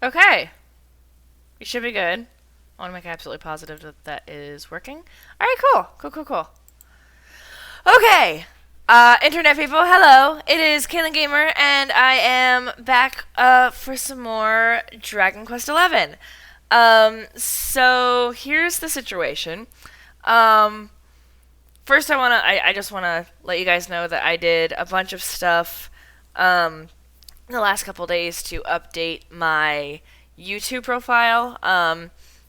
Okay, you should be good. I want to make absolutely positive that that is working. All right, cool, cool, cool, cool. Okay, internet people, hello. It is Kaylin Gamer, and I am back for some more Dragon Quest XI. So here's the situation. Um, First, I just wanna let you guys know that I did a bunch of stuff um, in the last couple days to update my YouTube profile.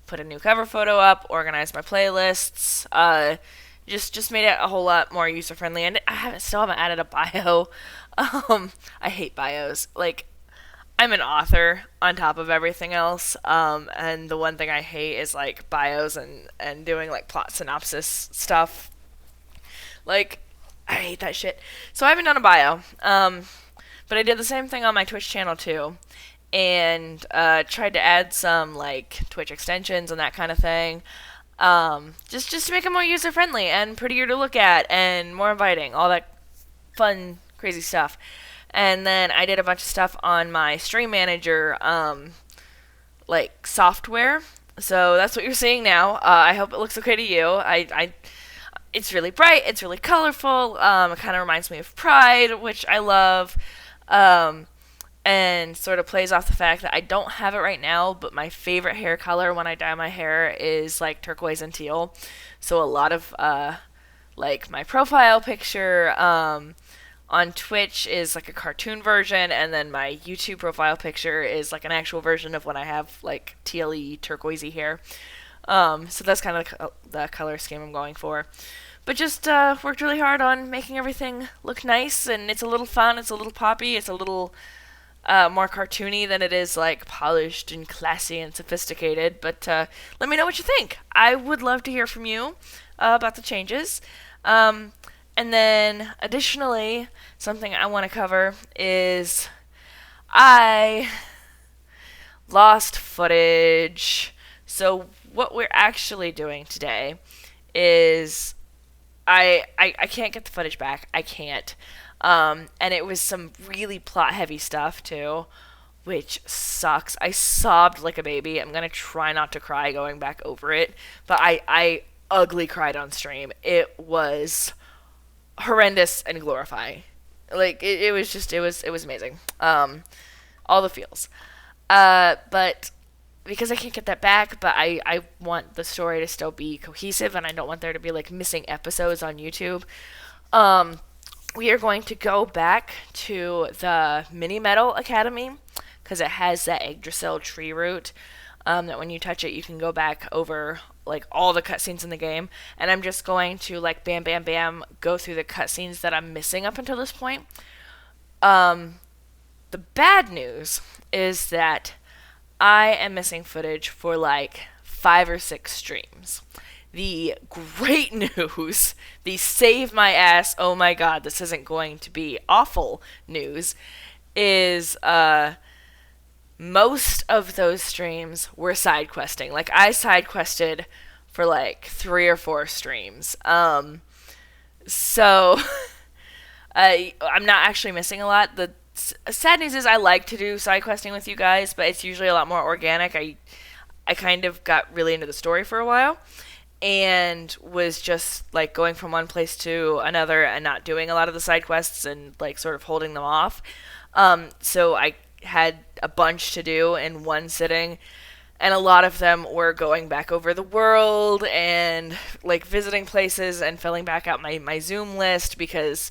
Put a new cover photo up, organized my playlists. Just made it a whole lot more user friendly, and still haven't added a bio. I hate bios. Like, I'm an author on top of everything else, and the one thing I hate is like bios and doing like plot synopsis stuff. Like, I hate that shit. So I haven't done a bio. But I did the same thing on my Twitch channel too, and tried to add some like Twitch extensions and that kind of thing. Just to make it more user friendly and prettier to look at and more inviting, all that fun crazy stuff. And then I did a bunch of stuff on my stream manager like software. So that's what you're seeing now. I hope it looks okay to you. It's really bright. It's really colorful. It kind of reminds me of Pride, which I love. Um, and sort of plays off the fact that I don't have it right now, but my favorite hair color when I dye my hair is like turquoise and teal. So a lot of like my profile picture on Twitch is like a cartoon version, and then my YouTube profile picture is like an actual version of when I have like tealy turquoisey hair. So that's kind of the color scheme I'm going for. But just worked really hard on making everything look nice, and it's a little fun, it's a little poppy, it's a little more cartoony than it is like polished and classy and sophisticated. But let me know what you think. I would love to hear from you about the changes. And then additionally, something I want to cover is I lost footage. So what we're actually doing today is I can't get the footage back. I can't. And it was some really plot heavy stuff too, which sucks. I sobbed like a baby. I'm gonna try not to cry going back over it, but I ugly cried on stream. It was horrendous and glorifying. Like it was just it was amazing. All the feels. But because I can't get that back, but I want the story to still be cohesive, and I don't want there to be like missing episodes on YouTube. Um, we are going to go back to the Mini Metal Academy because it has that Yggdrasil tree root. That when you touch it, you can go back over like all the cutscenes in the game, and I'm just going to like bam, bam, bam, go through the cutscenes that I'm missing up until this point. Um, the bad news is that I am missing footage for like 5 or 6 streams. The great news, the save my ass, oh my god, this isn't going to be awful news, is most of those streams were side questing. Like I side quested for like 3 or 4 streams. So I'm not actually missing a lot. The sad news is I like to do side questing with you guys, but it's usually a lot more organic. I kind of got really into the story for a while and was just like going from one place to another and not doing a lot of the side quests and like sort of holding them off. So I had a bunch to do in one sitting, and a lot of them were going back over the world and like visiting places and filling back out my Zoom list because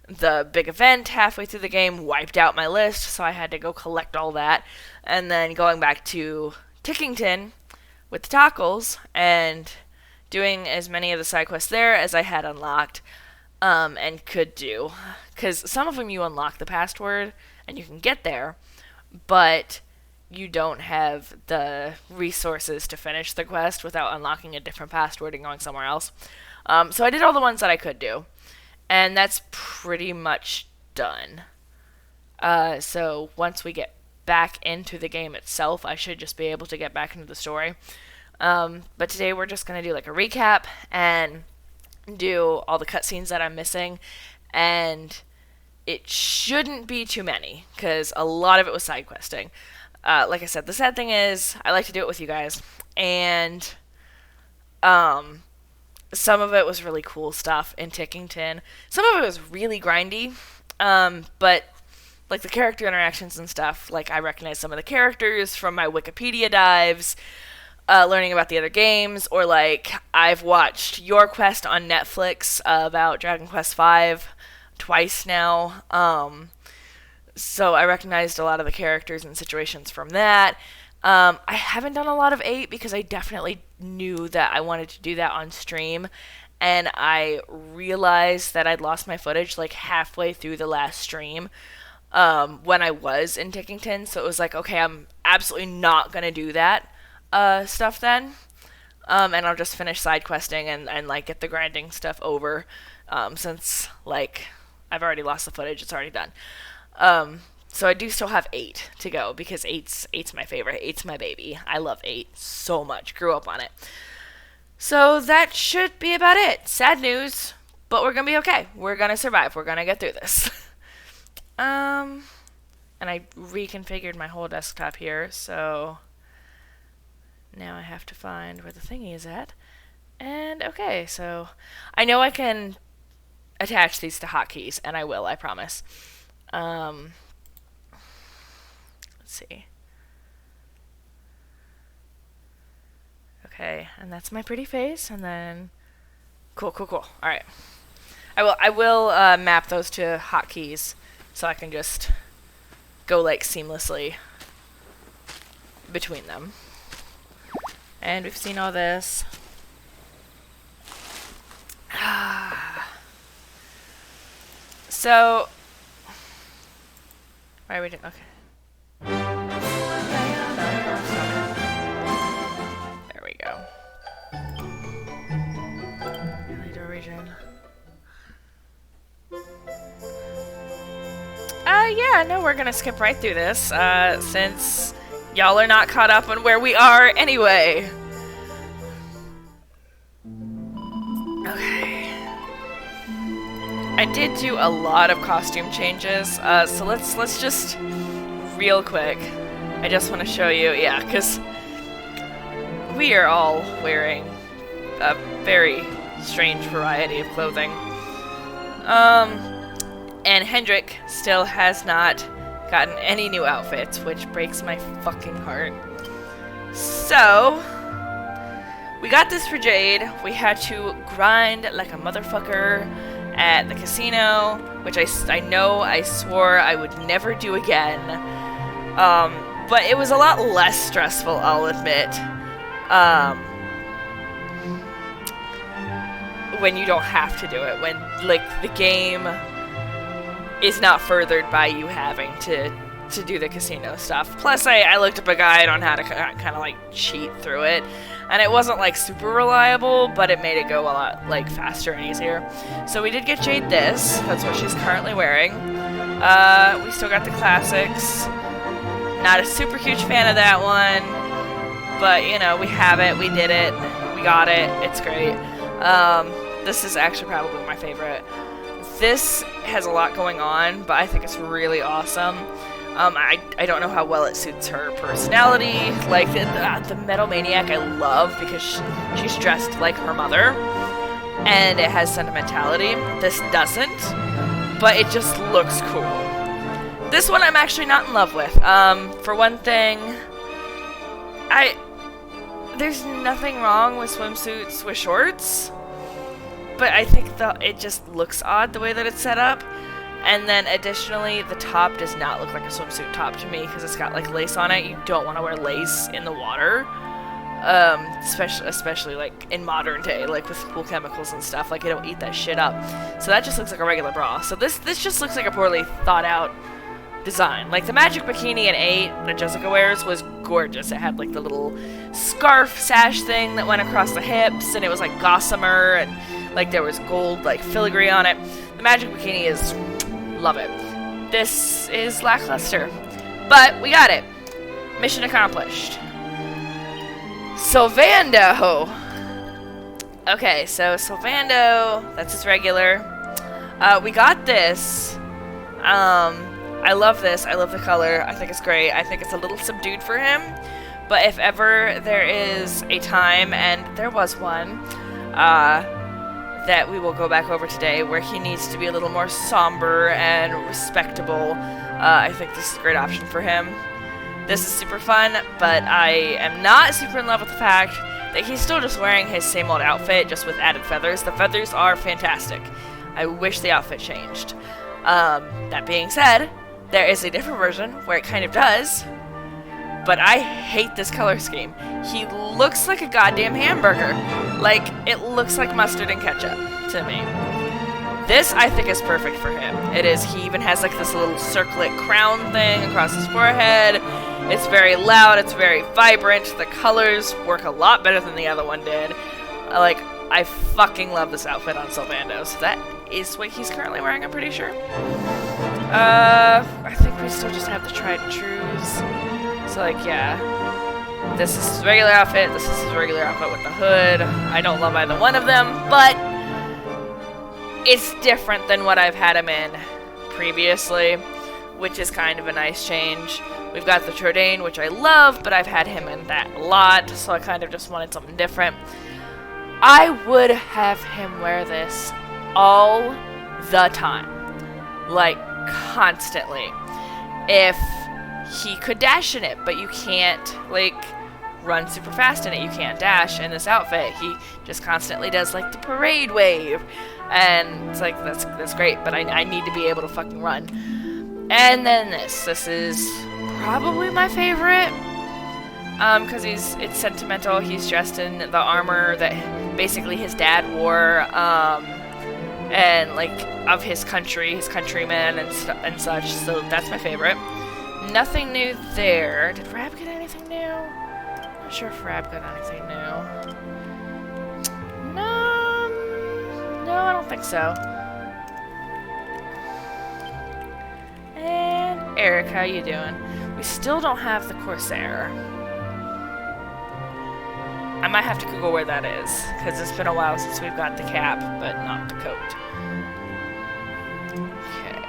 the big event halfway through the game wiped out my list, so I had to go collect all that, and then going back to Tickington with the Tockles and doing as many of the side quests there as I had unlocked and could do. Because some of them you unlock the password and you can get there, but you don't have the resources to finish the quest without unlocking a different password and going somewhere else. So I did all the ones that I could do, and that's pretty much done. So once we get back into the game itself, I should just be able to get back into the story. But today we're just going to do like a recap and do all the cutscenes that I'm missing, and it shouldn't be too many because a lot of it was side questing. like I said, the sad thing is I like to do it with you guys, and um, some of it was really cool stuff in Tickington. Some of it was really grindy, but like the character interactions and stuff, like I recognize some of the characters from my Wikipedia dives, learning about the other games, or like I've watched Your Quest on Netflix about Dragon Quest V twice now. So I recognized a lot of the characters and situations from that. I haven't done a lot of 8 because I definitely knew that I wanted to do that on stream, and I realized that I'd lost my footage like halfway through the last stream when I was in Tickington, so it was like, okay, I'm absolutely not going to do that stuff then, and I'll just finish side questing and like get the grinding stuff over, since like I've already lost the footage, it's already done. So I do still have 8 to go because 8's my favorite. 8's my baby. I love 8 so much. Grew up on it. So that should be about it. Sad news, but we're gonna be okay. We're gonna survive. We're gonna get through this. And I reconfigured my whole desktop here, so now I have to find where the thingy is at. And okay, so I know I can attach these to hotkeys, and I will, I promise. Let's see. Okay, and that's my pretty face, and then cool. All right, I will map those to hotkeys so I can just go like seamlessly between them. And we've seen all this. So, why are we doing? Okay. There we go. Leader region. Yeah, no, we're gonna skip right through this, since y'all are not caught up on where we are anyway. Okay. I did do a lot of costume changes, so let's just real quick. I just want to show you, yeah, because we are all wearing a very strange variety of clothing. And Hendrik still has not gotten any new outfits, which breaks my fucking heart. So, we got this for Jade. We had to grind like a motherfucker at the casino, which I know I swore I would never do again. But it was a lot less stressful, I'll admit. When you don't have to do it, when like the game is not furthered by you having to do the casino stuff. Plus, I looked up a guide on how to kind of like cheat through it, and it wasn't like super reliable, but it made it go a lot like faster and easier. So we did get Jade this. That's what she's currently wearing. We still got the classics. Not a super huge fan of that one, but you know, we have it, we did it, we got it, it's great. This is actually probably my favorite. This has a lot going on, but I think it's really awesome. I don't know how well it suits her personality. Like, the Metal Maniac I love because she's dressed like her mother, and it has sentimentality. This doesn't, but it just looks cool. This one I'm actually not in love with. For one thing, there's nothing wrong with swimsuits with shorts, but I think it just looks odd the way that it's set up. And then additionally, the top does not look like a swimsuit top to me because it's got like lace on it. You don't want to wear lace in the water, especially like in modern day, like with cool chemicals and stuff. Like, it'll eat that shit up. So that just looks like a regular bra. So this just looks like a poorly thought out design. Like the magic bikini in 8 that Jessica wears was gorgeous. It had like the little scarf sash thing that went across the hips, and it was like gossamer, and like there was gold like filigree on it. The magic bikini is, love it. This is lackluster, but we got it. Mission accomplished. Sylvando. Okay, so Sylvando, that's his regular. We got this. I love this. I love the color. I think it's great. I think it's a little subdued for him. But if ever there is a time, and there was one, that we will go back over today, where he needs to be a little more somber and respectable, I think this is a great option for him. This is super fun, but I am not super in love with the fact that he's still just wearing his same old outfit, just with added feathers. The feathers are fantastic. I wish the outfit changed. That being said, there is a different version where it kind of does, but I hate this color scheme. He looks like a goddamn hamburger. Like, it looks like mustard and ketchup to me. This, I think, is perfect for him. It is. He even has, like, this little circlet crown thing across his forehead. It's very loud. It's very vibrant. The colors work a lot better than the other one did. Like, I fucking love this outfit on Sylvando. So that is what he's currently wearing, I'm pretty sure. I think we still just have the tried and trues. So, like, yeah. This is his regular outfit. This is his regular outfit with the hood. I don't love either one of them, but it's different than what I've had him in previously, which is kind of a nice change. We've got the Trodain, which I love, but I've had him in that a lot, so I kind of just wanted something different. I would have him wear this all the time. Like, constantly. If he could dash in it, but you can't, like, run super fast in it. You can't dash in this outfit. He just constantly does, like, the parade wave. And it's like, that's great, but I need to be able to fucking run. And then this is probably my favorite, because it's sentimental. He's dressed in the armor that basically his dad wore, and, like, of his country, his countrymen and such, so that's my favorite. Nothing new there. Did Rab get anything new? Not sure if Rab got anything new. No, I don't think so. And Eric, how you doing? We still don't have the Corsair. I might have to Google where that is, because it's been a while since we've got the cap, but not the coat. Okay.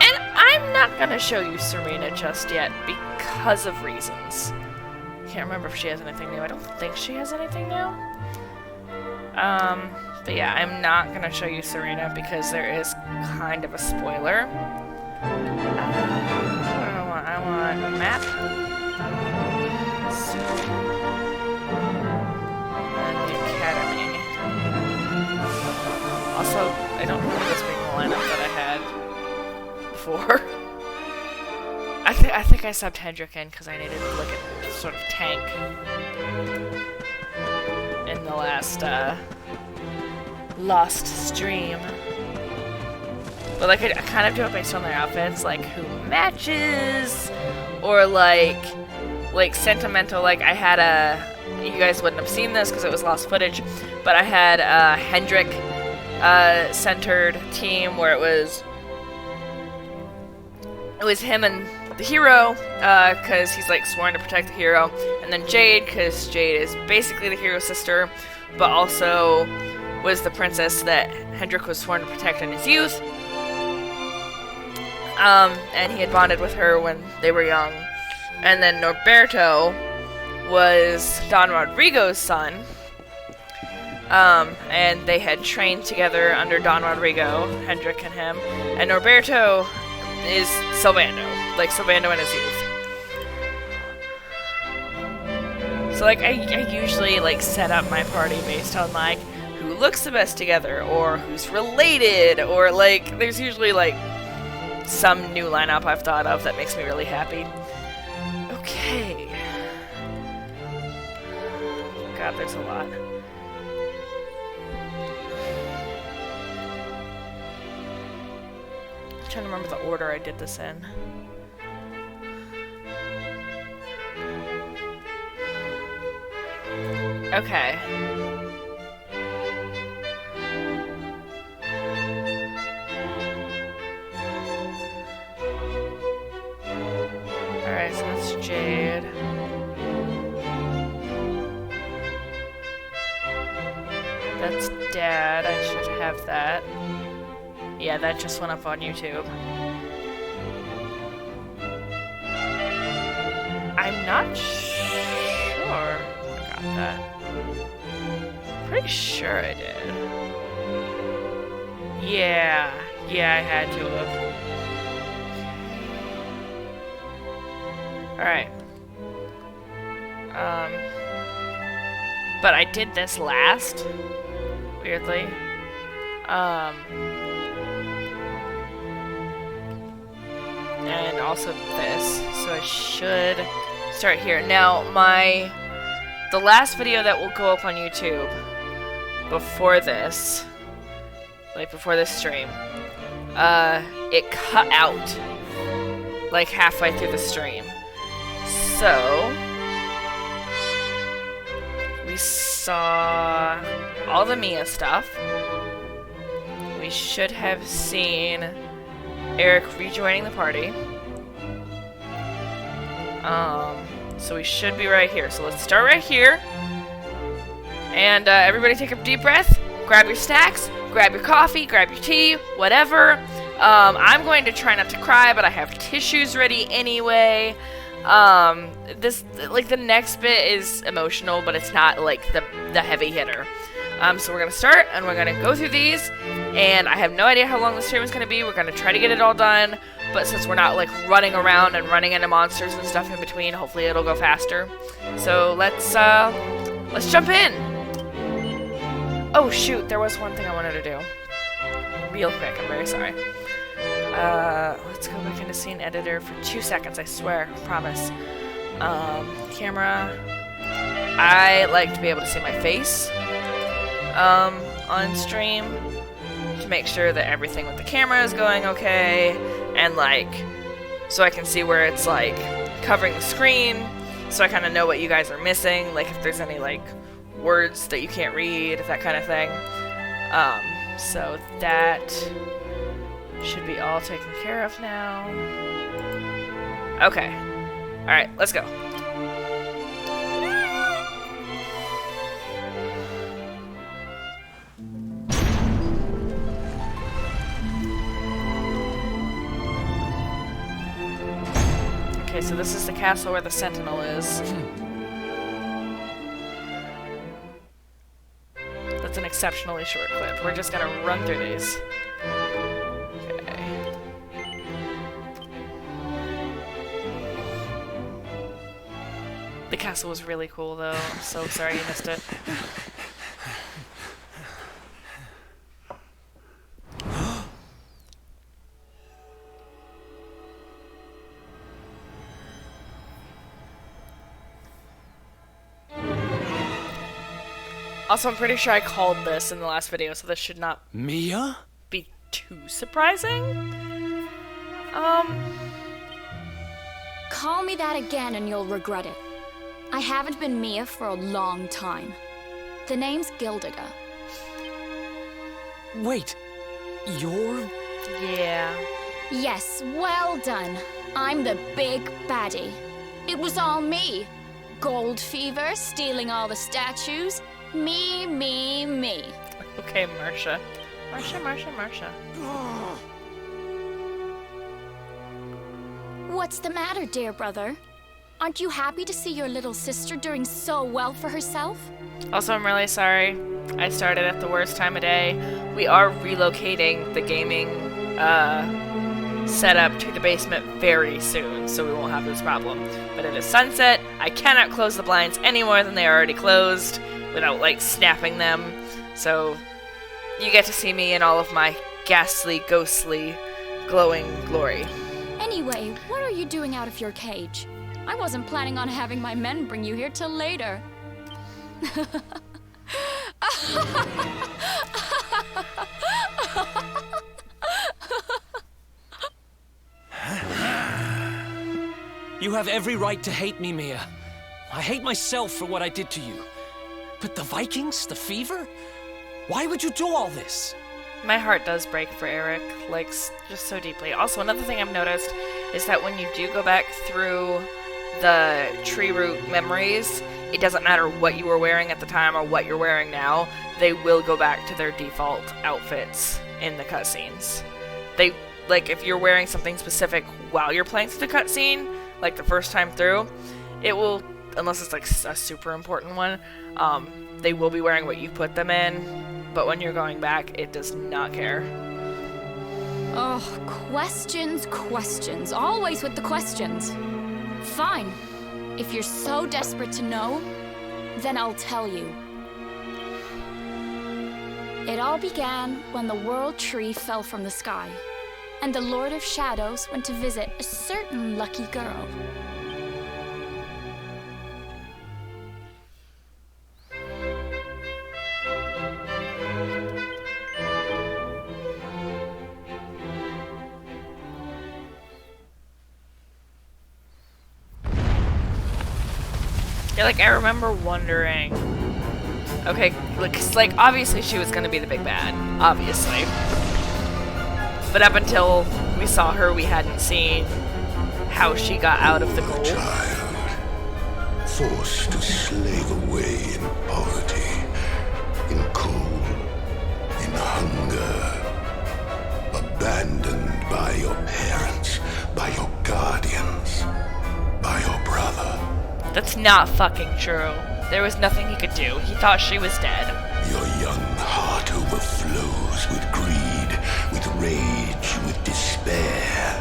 And I'm not going to show you Serena just yet, because of reasons. Can't remember if she has anything new. I don't think she has anything new. But yeah, I'm not going to show you Serena because there is kind of a spoiler. What do I want? I want a map. And the academy. Also, I don't remember this being the lineup that I had before. I think I subbed Hendrik in because I needed like a sort of tank in the last lost stream. But like I kind of do it based on their outfits, like who matches, or like sentimental. Like I had you guys wouldn't have seen this because it was lost footage, but I had a Hendrik centered team where it was him and the hero, because he's like sworn to protect the hero, and then Jade, because Jade is basically the hero's sister, but also was the princess that Hendrik was sworn to protect in his youth. And he had bonded with her when they were young. And then Norberto was Don Rodrigo's son, and they had trained together under Don Rodrigo, Hendrik and him, and Norberto is Sylvando, like Sylvando in his youth. So like I usually like set up my party based on like who looks the best together, or who's related, or like there's usually like some new lineup I've thought of that makes me really happy. Okay. God, there's a lot. I'm trying to remember the order I did this in. Okay. Alright, so that's Jade. That's Dad. I should have that. Yeah, that just went up on YouTube. I'm not sure I got that. Pretty sure I did. Yeah, I had to have. Alright. But I did this last, weirdly. And also this, so I should start here. Now, the last video that will go up on YouTube before this, like before this stream, it cut out like halfway through the stream. So we saw all the Mia stuff. We should have seen Eric rejoining the party. So we should be right here. So let's start right here. And everybody take a deep breath. Grab your snacks, grab your coffee, grab your tea, whatever. I'm going to try not to cry, but I have tissues ready anyway. The next bit is emotional, but it's not like the heavy hitter. So we're gonna start, and we're gonna go through these, and I have no idea how long the stream is gonna be. We're gonna try to get it all done, but since we're not like running around and running into monsters and stuff in between, hopefully it'll go faster. So let's jump in. Oh shoot, there was one thing I wanted to do. Real quick, I'm very sorry. Let's go back into scene editor for 2 seconds, I swear, promise. Camera. I like to be able to see my face, on stream, to make sure that everything with the camera is going okay, and like, so I can see where it's like covering the screen, so I kind of know what you guys are missing, like if there's any like words that you can't read, that kind of thing. So that should be all taken care of now. Okay. Alright, let's go. Okay, so this is the castle where the Sentinel is. That's an exceptionally short clip. We're just gonna run through these. Okay. The castle was really cool, though. I'm so sorry you missed it. Also, I'm pretty sure I called this in the last video, so this should not Mia? be too surprising. Call me that again and you'll regret it. I haven't been Mia for a long time. The name's Gildiga. Wait, you're... Yeah. Yes, well done. I'm the big baddie. It was all me. Gold fever, stealing all the statues. Me. Okay, Marsha. Marsha. What's the matter, dear brother? Aren't you happy to see your little sister doing so well for herself? Also, I'm really sorry. I started at the worst time of day. We are relocating the gaming setup to the basement very soon, so we won't have this problem. But it is sunset. I cannot close the blinds any more than they are already closed without, like, snapping them. So you get to see me in all of my ghastly, ghostly, glowing glory. Anyway, what are you doing out of your cage? I wasn't planning on having my men bring you here till later. You have every right to hate me, Mia. I hate myself for what I did to you. But the Vikings, the fever? Why would you do all this? My heart does break for Eric, like, just so deeply. Also, another thing I've noticed is that when you do go back through the tree root memories, it doesn't matter what you were wearing at the time or what you're wearing now, they will go back to their default outfits in the cutscenes. They, like, if you're wearing something specific while you're playing through the cutscene, like the first time through, it will, unless it's like a super important one, they will be wearing what you put them in, but when you're going back, it does not care. Oh, questions. Always with the questions. Fine. If you're so desperate to know, then I'll tell you. It all began when the World Tree fell from the sky, and the Lord of Shadows went to visit a certain lucky girl. Yeah, like, I remember wondering, okay, like obviously she was gonna be the big bad, obviously. But up until we saw her, we hadn't seen how she got out of the gold. Child, forced to slave away in poverty, in cold, in hunger, abandoned by your parents, by your guardians, by your brother. That's not fucking true. There was nothing he could do. He thought she was dead. Your young heart overflows with greed, with rage, with despair.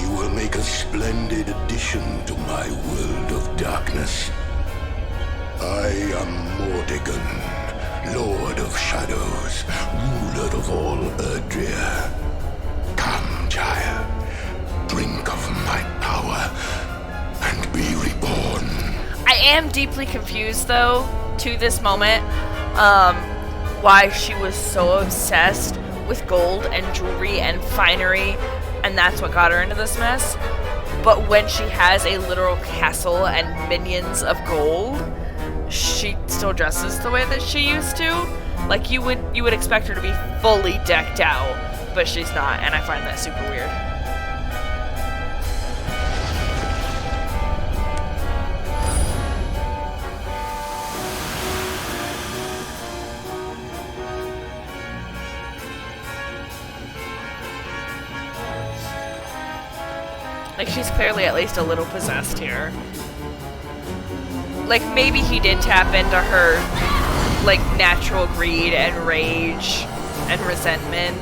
You will make a splendid addition to my world of darkness. I am Mordegon, Lord of Shadows, ruler of all Erdria. Come, child, drink of my power and be reborn. I am deeply confused, though, to this moment, why she was so obsessed with gold and jewelry and finery, and that's what got her into this mess. But when she has a literal castle and minions of gold, she still dresses the way that she used to. Like, you would expect her to be fully decked out, but she's not, and I find that super weird. Like, she's clearly at least a little possessed here. Like, maybe he did tap into her, like, natural greed and rage and resentment.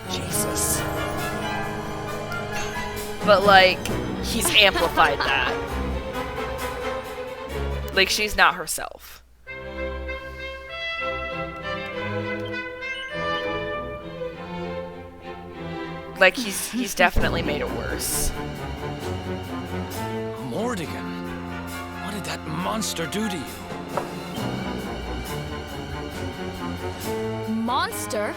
Jesus. But, like, he's amplified that. Like, she's not herself. Like, he's definitely made it worse. Mordegon, what did that monster do to you? Monster?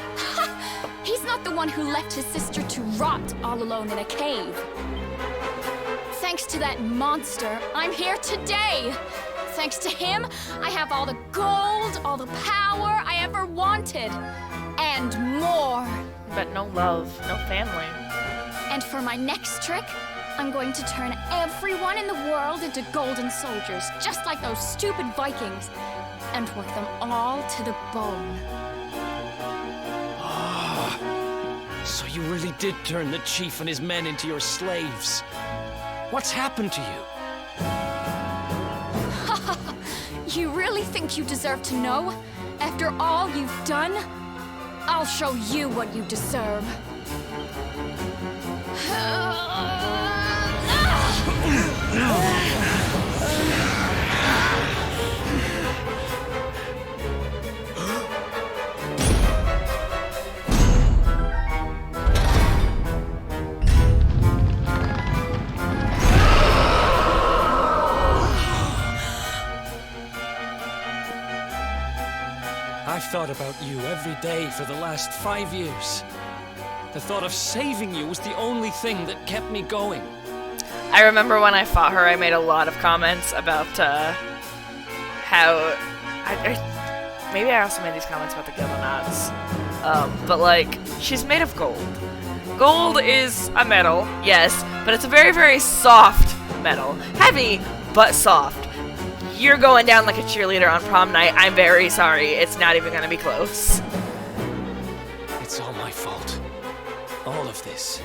He's not the one who left his sister to rot all alone in a cave. Thanks to that monster, I'm here today. Thanks to him, I have all the gold, all the power I ever wanted, and more. But no love, no family. And for my next trick, I'm going to turn everyone in the world into golden soldiers, just like those stupid Vikings, and work them all to the bone. So you really did turn the chief and his men into your slaves. What's happened to you? You really think you deserve to know? After all you've done? I'll show you what you deserve. I've thought about you every day for the last 5 years. The thought of saving you was the only thing that kept me going. I remember when I fought her, I made a lot of comments about how... maybe I also made these comments about the Gilonauts. But, like, she's made of gold. Gold is a metal, yes, but it's a very, very soft metal. Heavy, but soft. You're going down like a cheerleader on prom night. I'm very sorry. It's not even going to be close. It's all my fault. All of this.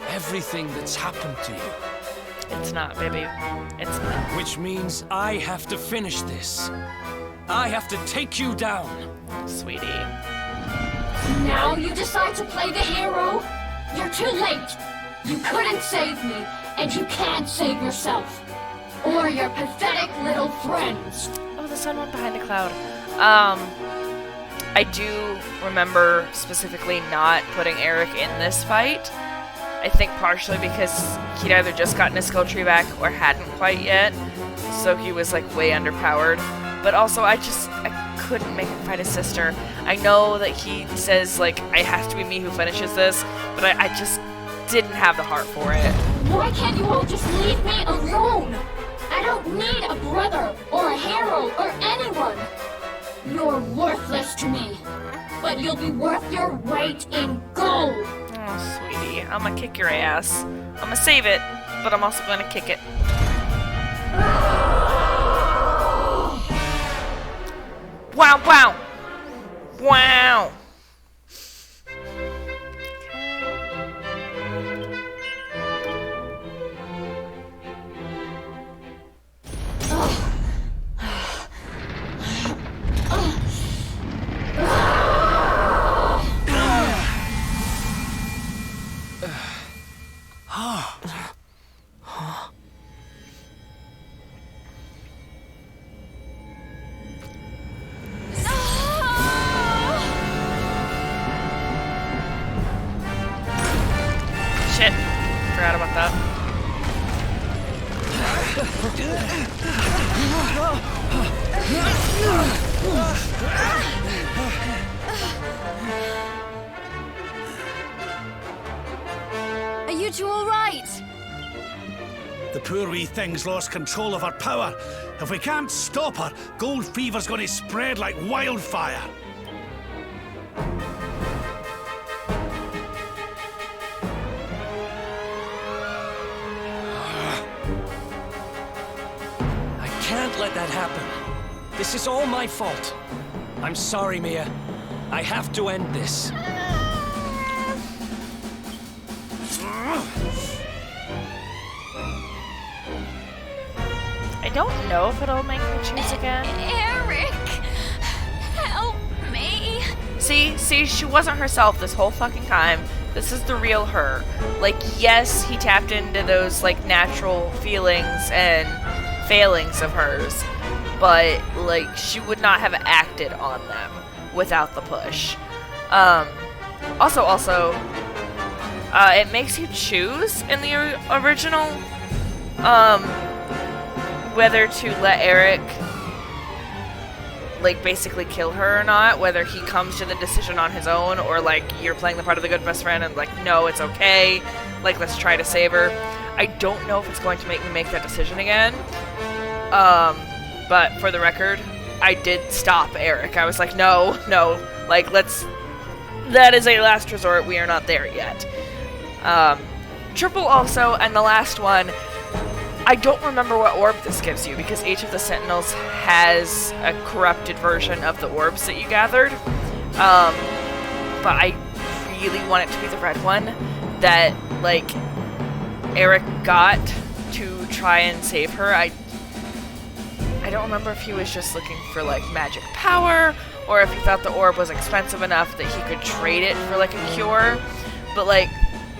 Everything that's happened to you. It's not, baby. It's not. Which means I have to finish this. I have to take you down. Sweetie. Now you decide to play the hero? You're too late. You couldn't save me, and you can't save yourself. Or your pathetic little friends. Oh, the sun went behind a cloud. I do remember specifically not putting Eric in this fight. I think partially because he'd either just gotten his skill tree back or hadn't quite yet. So he was like way underpowered. But also I couldn't make him fight his sister. I know that he says like, it has to be me who finishes this, but I just didn't have the heart for it. Why can't you all just leave me alone? I don't need a brother or a hero or anyone. You're worthless to me, but you'll be worth your weight in gold. Oh, sweetie, I'm gonna kick your ass. I'm gonna save it, but I'm also gonna kick it. Wow, wow! Wow! Shit. Forgot about that. Are you two all right? The poor wee thing's lost control of her power. If we can't stop her, gold fever's gonna spread like wildfire. I can't let that happen. This is all my fault. I'm sorry, Mia. I have to end this. I don't know if it'll make me choose again. Eric, help me. See, she wasn't herself this whole fucking time. This is the real her. Like, yes, he tapped into those, like, natural feelings and failings of hers, but, like, she would not have acted on them without the push. Also, it makes you choose in the original, whether to let Eric, like, basically kill her or not, whether he comes to the decision on his own, or, like, you're playing the part of the good best friend and, like, no, it's okay, like, let's try to save her. I don't know if it's going to make me make that decision again, but for the record, I did stop Eric. I was like, no, like, that is a last resort, we are not there yet. Triple also, and the last one, I don't remember what orb this gives you, because each of the Sentinels has a corrupted version of the orbs that you gathered. But I really want it to be the red one that, like, Eric got to try and save her. I don't remember if he was just looking for, like, magic power, or if he thought the orb was expensive enough that he could trade it for, like, a cure. But, like,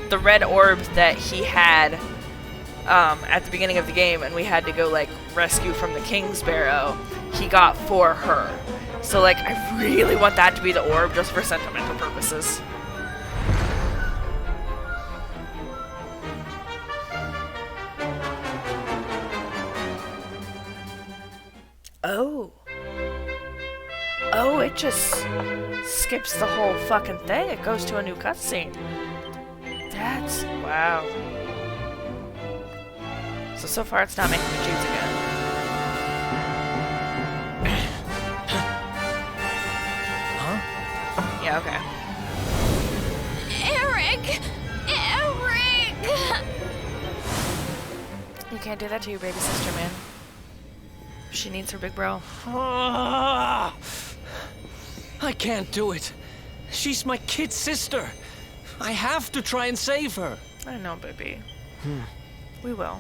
the red orb that he had at the beginning of the game, and we had to go, like, rescue from the King's Barrow, he got for her. So, like, I really want that to be the orb just for sentimental purposes. Oh, it just skips the whole fucking thing. It goes to a new cutscene. That's... wow. So far it's not making me choose again. Huh? Yeah, okay. Eric! You can't do that to your baby sister, man. She needs her big bro. I can't do it. She's my kid sister. I have to try and save her. I know, baby. We will.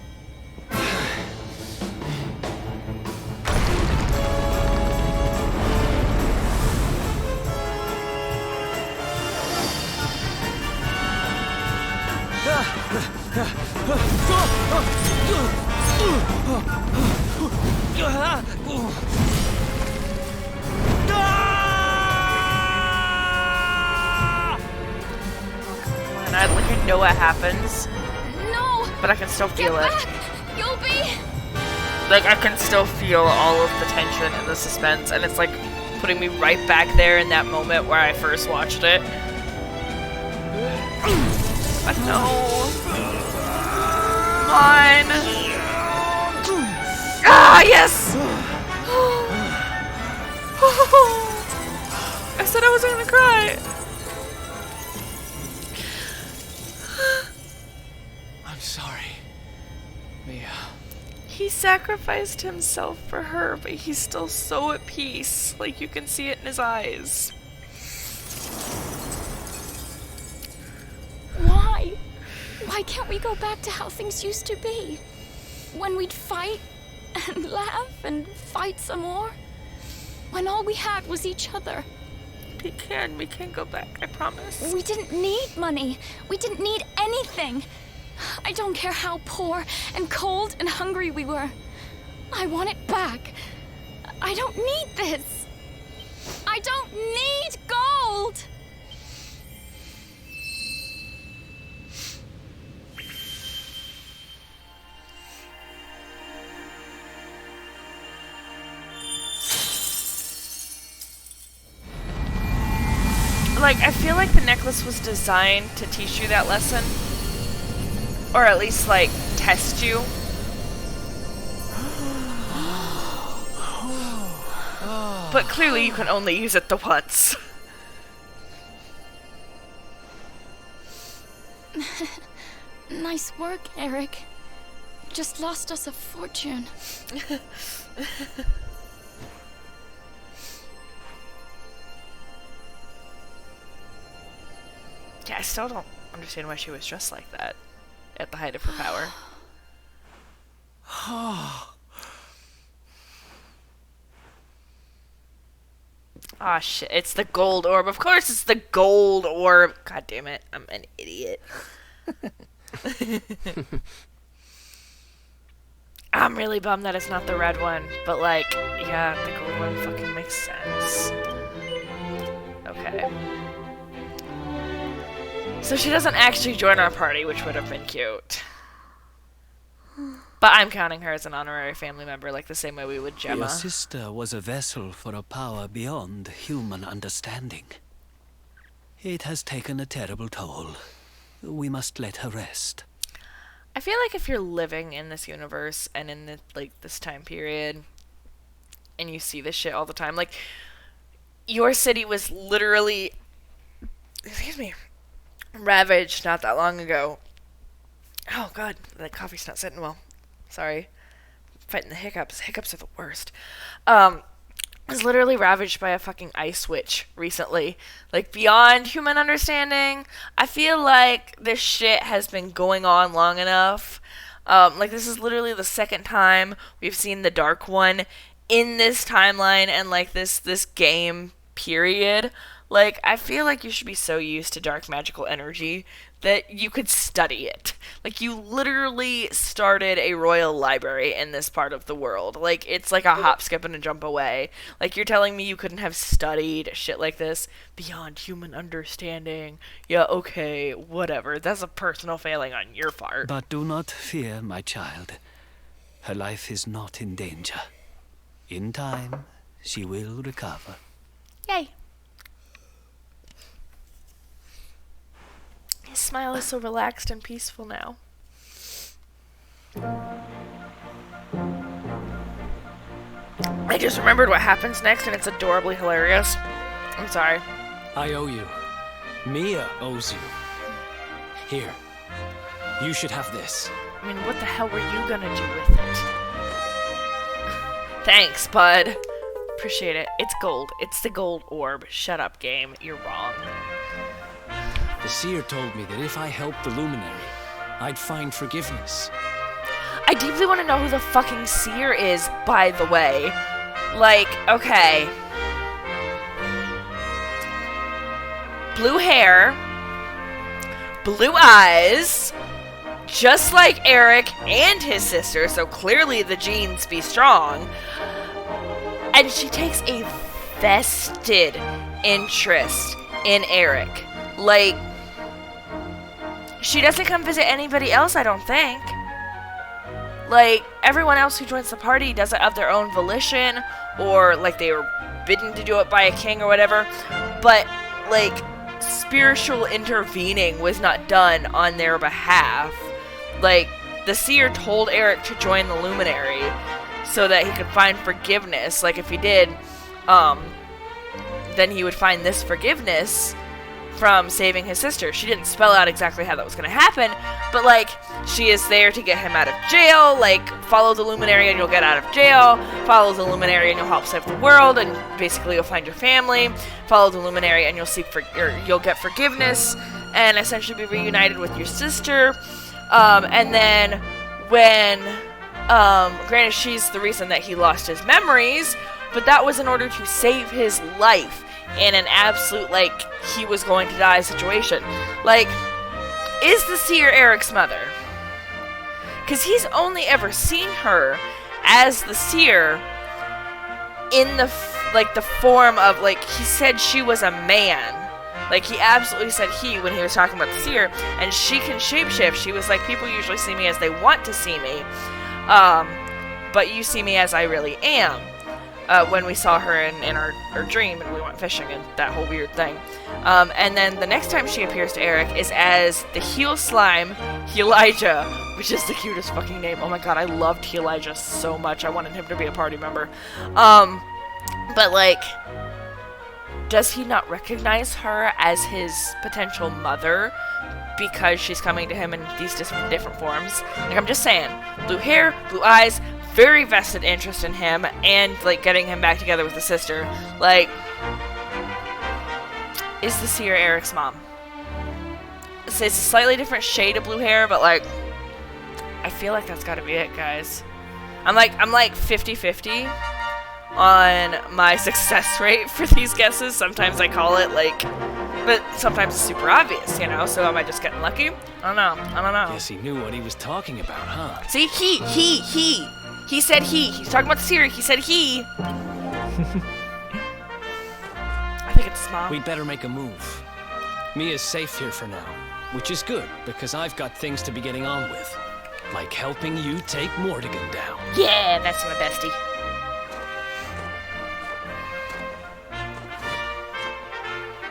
And I know what happens, No! but I can still Get feel it. back! You'll be... Like, I can still feel all of the tension and the suspense, and it's like putting me right back there in that moment where I first watched it. But no. Come on. Ah, yes! I said I wasn't gonna cry. I'm sorry, Mia. He sacrificed himself for her, but he's still so at peace. Like, you can see it in his eyes. Why? Why can't we go back to how things used to be? When we'd fight and laugh and fight some more? When all we had was each other. We can go back, I promise. We didn't need money. We didn't need anything. I don't care how poor and cold and hungry we were. I want it back. I don't need this. I don't need gold. Like, I feel like the necklace was designed to teach you that lesson. Or at least, like, test you. But clearly you can only use it the once. Nice work, Eric. Just lost us a fortune. Yeah, I still don't understand why she was dressed like that at the height of her power. Ah, shit. It's the gold orb. Of course it's the gold orb. God damn it. I'm an idiot. I'm really bummed that it's not the red one. But, like, yeah, the gold one fucking makes sense. Okay. So she doesn't actually join our party, which would have been cute. But I'm counting her as an honorary family member, like the same way we would Gemma. Your sister was a vessel for a power beyond human understanding. It has taken a terrible toll. We must let her rest. I feel like if you're living in this universe and in the, like, this time period, and you see this shit all the time, like, your city was literally, excuse me, ravaged not that long ago. Oh god, the coffee's not sitting well. Sorry. Fighting the hiccups. Hiccups are the worst. Was literally ravaged by a fucking ice witch recently. Like, beyond human understanding. I feel like this shit has been going on long enough. Like, this is literally the second time we've seen the Dark One in this timeline and, like, this game period. Like, I feel like you should be so used to dark magical energy that you could study it. Like, you literally started a royal library in this part of the world. Like, it's like a hop, skip, and a jump away. Like, you're telling me you couldn't have studied shit like this beyond human understanding. Yeah, okay, whatever. That's a personal failing on your part. But do not fear, my child. Her life is not in danger. In time, she will recover. Yay. His smile is so relaxed and peaceful now. I just remembered what happens next, and it's adorably hilarious. I'm sorry. I owe you. Mia owes you. Here. You should have this. I mean, what the hell were you gonna do with it? Thanks, bud. Appreciate it. It's gold. It's the gold orb. Shut up, game. You're wrong. The seer told me that if I helped the Luminary, I'd find forgiveness. I deeply want to know who the fucking seer is, by the way. Like, okay. Blue hair, blue eyes, just like Eric and his sister, so clearly the genes be strong. And she takes a vested interest in Eric. Like, she doesn't come visit anybody else, I don't think. Like, everyone else who joins the party does it of their own volition, or, like, they were bidden to do it by a king or whatever. But, like, spiritual intervening was not done on their behalf. Like, the seer told Eric to join the Luminary so that he could find forgiveness. Like, if he did, then he would find this forgiveness from saving his sister. She didn't spell out exactly how that was going to happen, but, like, she is there to get him out of jail. Like, follow the Luminary and you'll get out of jail. Follow the Luminary and you'll help save the world, and basically you'll find your family. Follow the Luminary and you'll get forgiveness and essentially be reunited with your sister. And then when, granted, she's the reason that he lost his memories, but that was in order to save his life in an absolute, like, he was going to die situation. Like, is the seer Eric's mother? Because he's only ever seen her as the seer in the, the form of, like, he said she was a man. Like, he absolutely said he when he was talking about the seer, and she can shapeshift. She was like, people usually see me as they want to see me, but you see me as I really am. When we saw her in our dream and we went fishing and that whole weird thing. And then the next time she appears to Eric is as the heel slime, Elijah, which is the cutest fucking name. Oh my god, I loved Elijah so much. I wanted him to be a party member. But, like, does he not recognize her as his potential mother because she's coming to him in these different forms? Like, I'm just saying, blue hair, blue eyes, very vested interest in him, and, like, getting him back together with the sister. Like, is the seer Eric's mom? It's a slightly different shade of blue hair, but, like, I feel like that's gotta be it, guys. I'm like 50-50 on my success rate for these guesses. Sometimes I call it, like, but sometimes it's super obvious, you know, so am I just getting lucky? I don't know. Guess he knew what he was talking about, huh? See, he said he. He's talking about the seer. He said he. I think it's his mom. We'd better make a move. Mia's safe here for now, which is good, because I've got things to be getting on with. Like helping you take Mortigan down. Yeah, that's my bestie.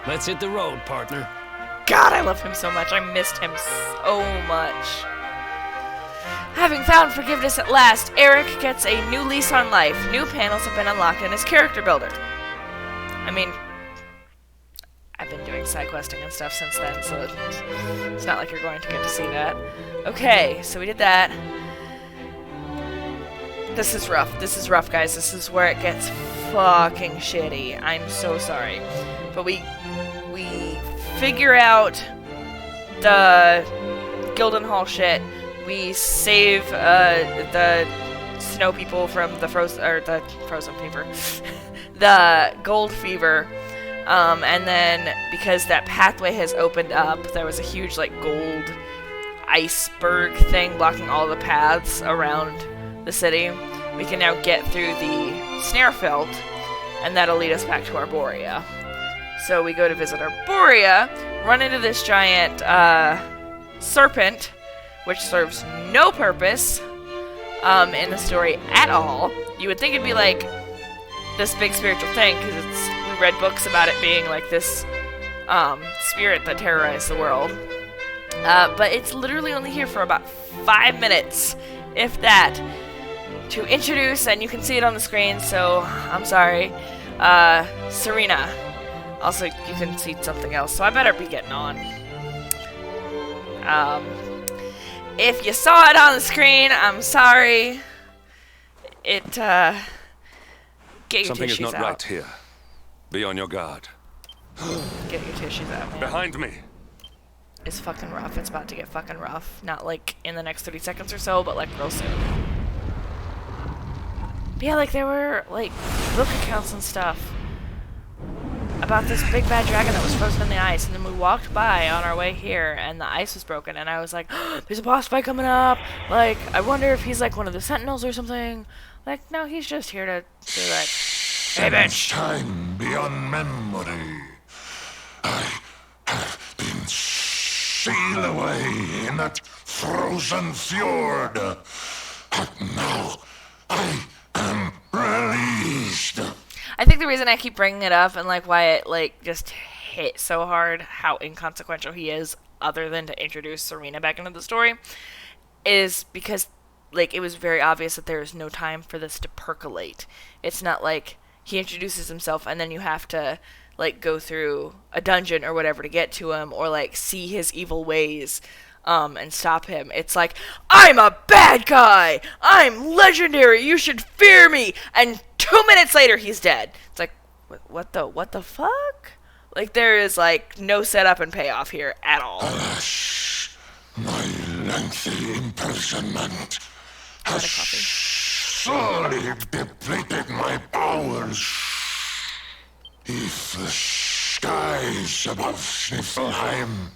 Let's hit the road, partner. God, I love him so much. I missed him so much. Having found forgiveness at last, Eric gets a new lease on life. New panels have been unlocked in his character builder. I mean, I've been doing side questing and stuff since then, so it's not like you're going to get to see that. Okay, so we did that. This is rough. This is rough, guys. This is where it gets fucking shitty. I'm so sorry. But we figure out the Gildenhall shit. We save the snow people from the frozen fever, the gold fever, and then because that pathway has opened up, there was a huge, like, gold iceberg thing blocking all the paths around the city. We can now get through the Snarefelt, and that'll lead us back to Arboria. So we go to visit Arboria, run into this giant serpent, which serves no purpose in the story at all. You would think it'd be like this big spiritual thing, because we read books about it being like this spirit that terrorized the world. But it's literally only here for about 5 minutes, if that, to introduce, and you can see it on the screen, so I'm sorry, Serena. Also, you can see something else, so I better be getting on. If you saw it on the screen, I'm sorry. Get your Something is tissues not out. right here. Be on your guard. Get your tissues out, man. Behind me. is fucking rough. It's about to get fucking rough. Not like in the next 30 seconds or so, but like real soon. But yeah, like there were like book accounts and stuff about this big bad dragon that was frozen in the ice, and then we walked by on our way here and the ice was broken, and I was like, oh, there's a boss fight coming up. Like, I wonder if he's like one of the sentinels or something. Like, no, he's just here to be like, hey bitch. Time beyond memory. I have been sealed away in that frozen fjord. But now I am released. I think the reason I keep bringing it up and like why it like just hit so hard how inconsequential he is, other than to introduce Serena back into the story, is because like it was very obvious that there is no time for this to percolate. It's not like he introduces himself and then you have to like go through a dungeon or whatever to get to him, or like see his evil ways and stop him. It's like, I'm a bad guy! I'm legendary! You should fear me! And 2 minutes later, he's dead. It's like, what the fuck? Like, there is, like, no setup and payoff here at all. Alas, my lengthy imprisonment has sorely depleted my powers. If the skies above Sniffelheim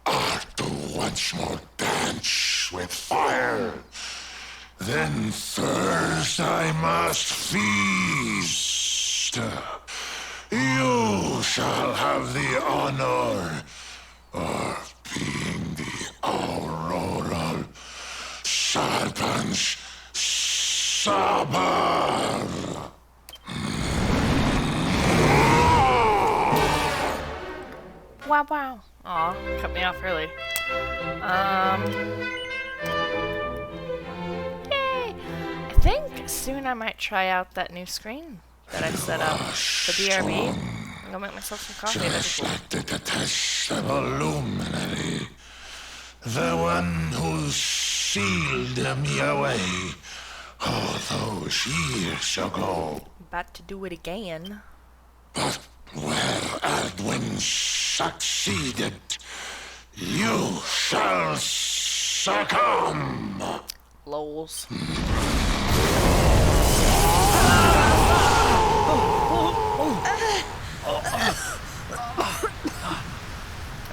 are to once more dance with fire, then first I must feast. You shall have the honor of being the auroral serpent's sabar. Wow, wow. Aw, cut me off early. Yay! I think soon I might try out that new screen that I set up for BRB. I'm gonna make myself some coffee. Just like the detestable luminary, the one who sealed me away all those years ago. About to do it again. But where Erdwin succeeded, you shall succumb. Lols.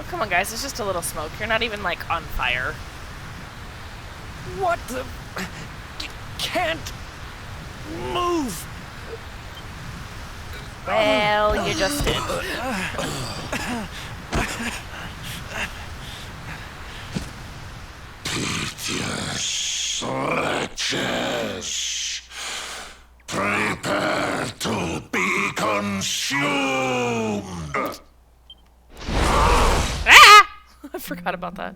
Oh, come on, guys. It's just a little smoke. You're not even, like, on fire. What the... Can't move. Well, you just did. Piteous wretches, prepare to be consumed. Ah! I forgot about that.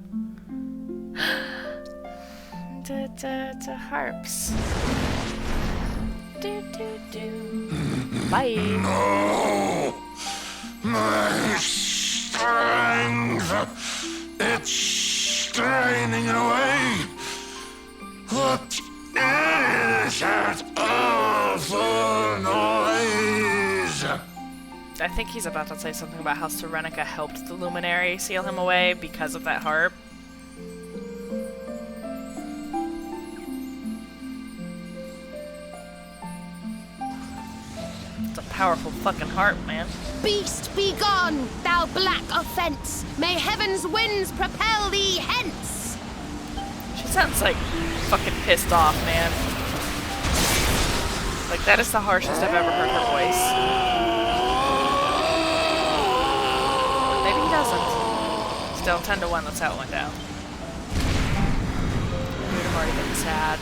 Harps. Bye. No, my strength, it's straining away. What is that awful noise? I think he's about to say something about how Serenica helped the Luminary seal him away because of that harp. It's a powerful fucking harp, man. Beast, be gone, thou black offense! May heaven's winds propel thee hence! She sounds like fucking pissed off, man. Like, that is the harshest I've ever heard her voice. Maybe he doesn't. Still, 10 to 1, that's how it went down. Dude, I'm already getting sad.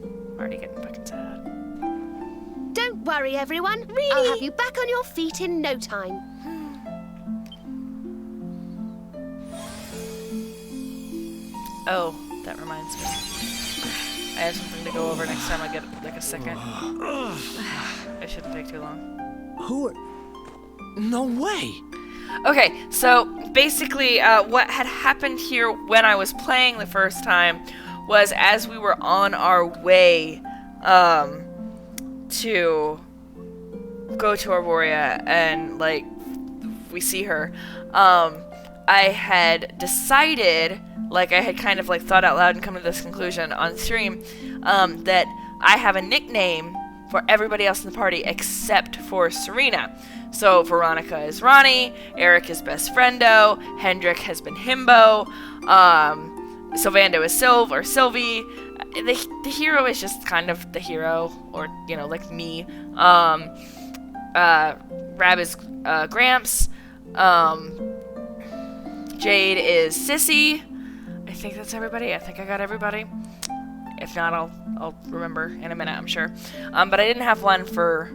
I'm already getting fucking sad. Don't worry, everyone. Really? I'll have you back on your feet in no time. Oh, that reminds me. I have something to go over next time I get, like, a second. It shouldn't take too long. Who are... No way! Okay, so basically what had happened here when I was playing the first time was as we were on our way to go to Arboria and, like, we see her, I had decided, like I had kind of like thought out loud and come to this conclusion on stream, that I have a nickname for everybody else in the party except for Serena. So Veronica is Ronnie, Eric is Best Friendo, Hendrik has been Himbo, Sylvando is Sylv or Sylvie. The hero is just kind of the hero, or like me. Rab is Gramps. Jade is Sissy. I think that's everybody. I think I got everybody. If not, I'll remember in a minute, I'm sure. But I didn't have one for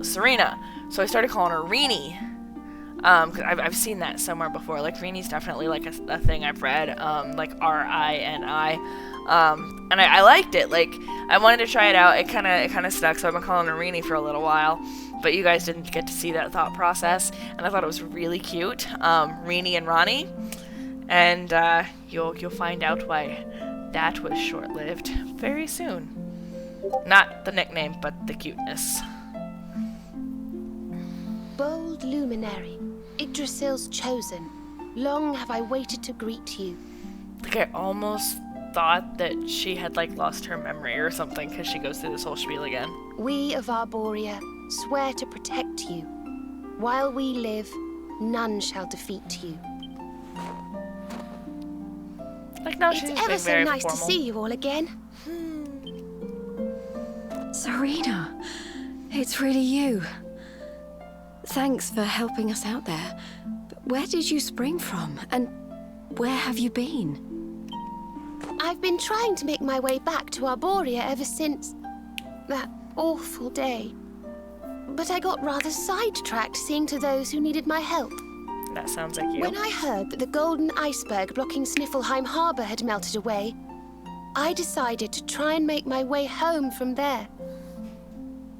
Serena, so I started calling her Reenie. Cause I've seen that somewhere before. Like Reenie's definitely like a thing I've read. Like R-I-N-I. And I liked it. Like I wanted to try it out. It kind of stuck. So I've been calling her Reenie for a little while. But you guys didn't get to see that thought process, and I thought it was really cute. Reenie and Ronnie, and you'll find out why that was short-lived very soon. Not the nickname, but the cuteness. Bold luminary, Yggdrasil's chosen. Long have I waited to greet you. Like I almost thought that she had like lost her memory or something because she goes through this whole spiel again. We of Arboria swear to protect you. While we live, none shall defeat you. Like no, It's she's ever being so very nice formal. to see you all again. Serena, it's really you. Thanks for helping us out there. But where did you spring from, and where have you been? I've been trying to make my way back to Arboria ever since that awful day. But I got rather sidetracked seeing to those who needed my help. That sounds like you. When I heard that the golden iceberg blocking Sniffelheim Harbor had melted away, I decided to try and make my way home from there.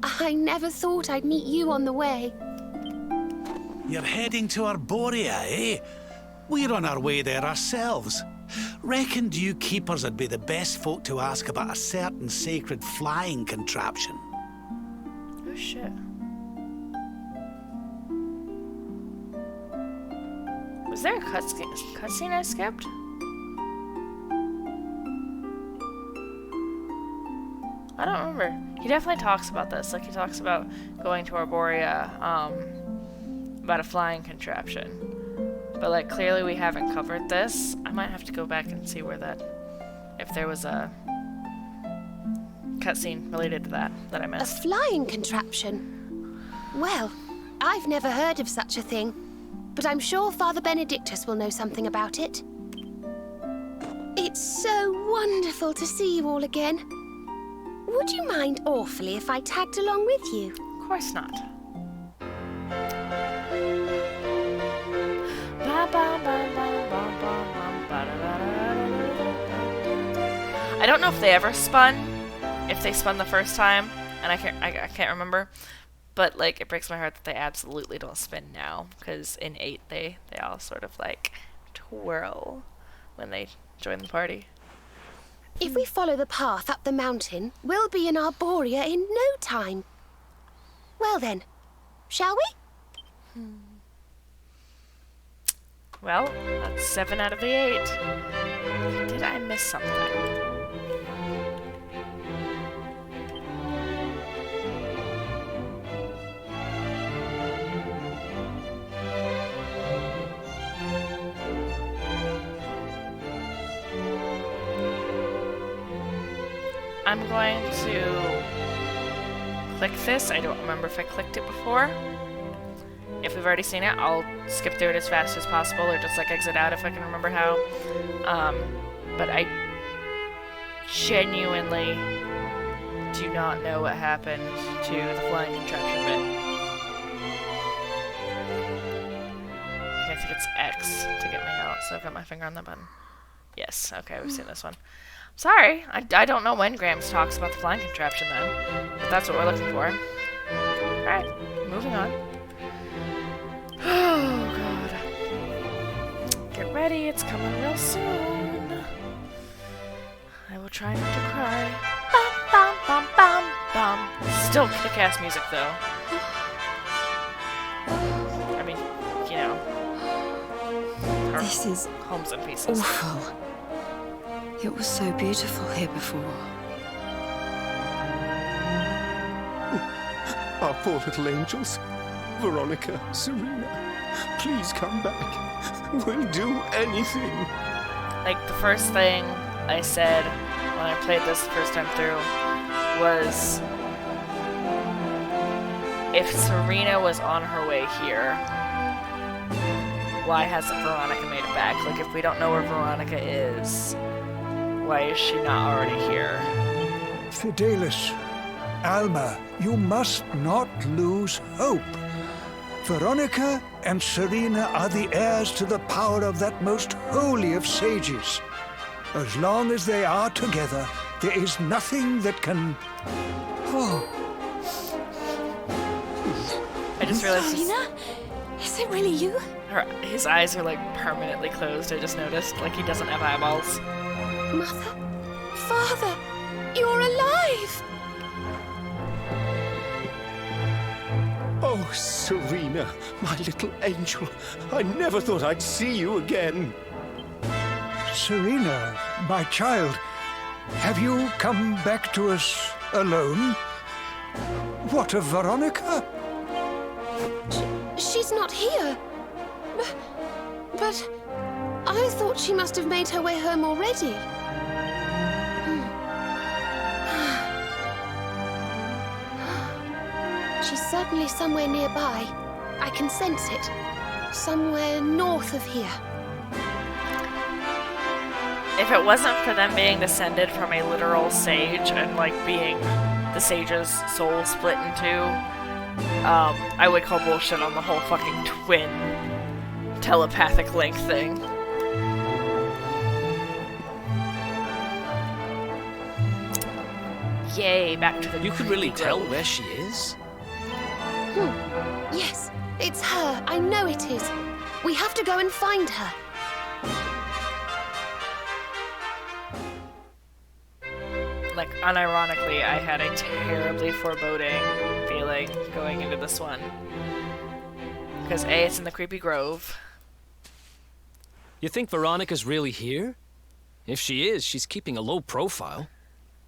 I never thought I'd meet you on the way. You're heading to Arboria, eh? We're on our way there ourselves. Reckoned you keepers would be the best folk to ask about a certain sacred flying contraption. Oh shit. Was there a cutscene I skipped? I don't remember. He definitely talks about this. Like he talks about going to Arboria, about a flying contraption. But like clearly we haven't covered this. I might have to go back and see where if there was a cutscene related to that I A missed. flying contraption? Well, I've never heard of such a thing, but I'm sure Father Benedictus will know something about it. It's so wonderful to see you all again. Would you mind awfully if I tagged along with you? Of course not. I don't know if they ever spun, if they spun the first time, and I can't remember. But like it breaks my heart that they absolutely don't spin now, because in 8 they all sort of like twirl when they join the party. If we follow the path up the mountain, we'll be in Arboria in no time. Well then, shall we? Well, that's 7 out of the 8. Did I miss something? I'm going to click this. I don't remember if I clicked it before. If we've already seen it, I'll skip through it as fast as possible, or just like exit out if I can remember how. But I genuinely do not know what happened to the flying contraption bit. Okay, I think it's X to get me out, so I've got my finger on that button. Yes, okay, we've seen this one. Sorry, I don't know when Grams talks about the flying contraption then, but that's what we're looking for. Alright, moving on. Oh, God. Get ready, it's coming real soon. I will try not to cry. Bum, bum, bum, bum, bum. Still kick-ass music, though. I mean, you know. This is homes in pieces. awful. It was so beautiful here before. Our poor little angels. Veronica, Serena, please come back. We'll do anything. Like, the first thing I said when I played this the first time through was, if Serena was on her way here, why hasn't Veronica made it back? Like, if we don't know where Veronica is, why is she not already here? Fidelis, Alma, you must not lose hope. Veronica and Serena are the heirs to the power of that most holy of sages. As long as they are together, there is nothing that can... Oh. I just realized Serena? Is it really you? his eyes are like permanently closed. I just noticed, like he doesn't have eyeballs. Mother? Father? You're alive! Oh, Serena, my little angel. I never thought I'd see you again. Serena, my child, have you come back to us alone? What of Veronica? She's not here. But I thought she must have made her way home already. She's certainly somewhere nearby. I can sense it. Somewhere north of here. If it wasn't for them being descended from a literal sage and like being the sage's soul split in two, I would call bullshit on the whole fucking twin telepathic link thing. Yay, back to the You could really creepy tell grove. where she is? Yes, it's her. I know it is. We have to go and find her. Like, unironically, I had a terribly foreboding feeling going into this one. Because A, it's in the creepy grove. You think Veronica's really here? If she is, she's keeping a low profile.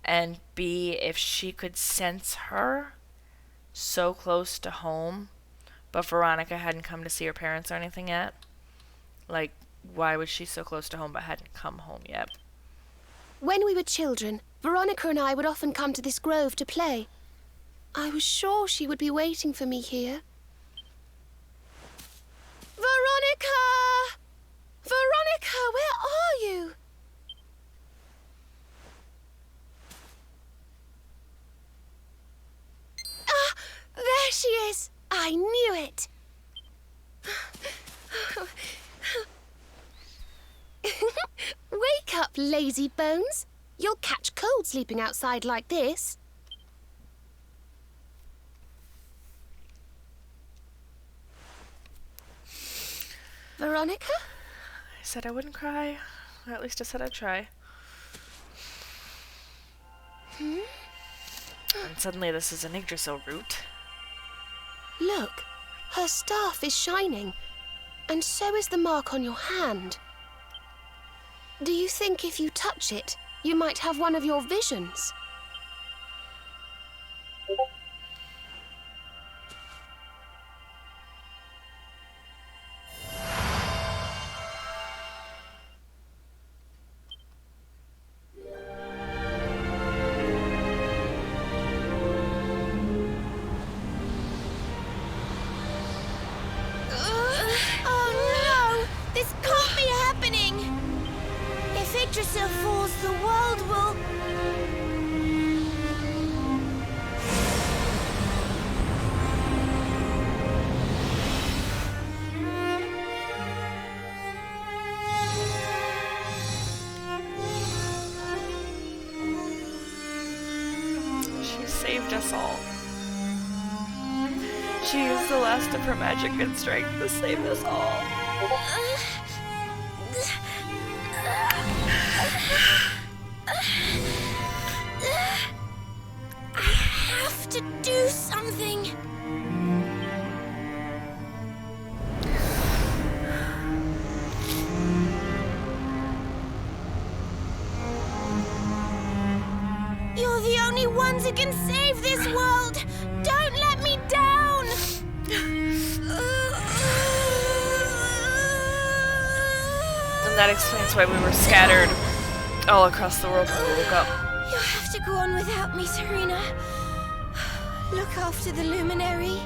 And B, if she could sense her so close to home, but Veronica hadn't come to see her parents or anything yet. Like, why was she so close to home but hadn't come home yet? When we were children, Veronica and I would often come to this grove to play. I was sure she would be waiting for me here. Veronica! Veronica, where are you? Ah, there she is. I knew it. Wake up, lazy bones. You'll catch cold sleeping outside like this. Veronica? I said I wouldn't cry. Or at least I said I'd try. And suddenly this is an Yggdrasil root. Look, her staff is shining, and so is the mark on your hand. Do you think if you touch it, you might have one of your visions? Oh no! This can't be happening! If Yggdrasil falls, the world will... She saved us all. She used the last of her magic and strength to save us all. I have to do something. ones who can save this world! Don't let me down! And that explains why we were scattered all across the world when we woke up. You'll have to go on without me, Serena. Look after the luminary.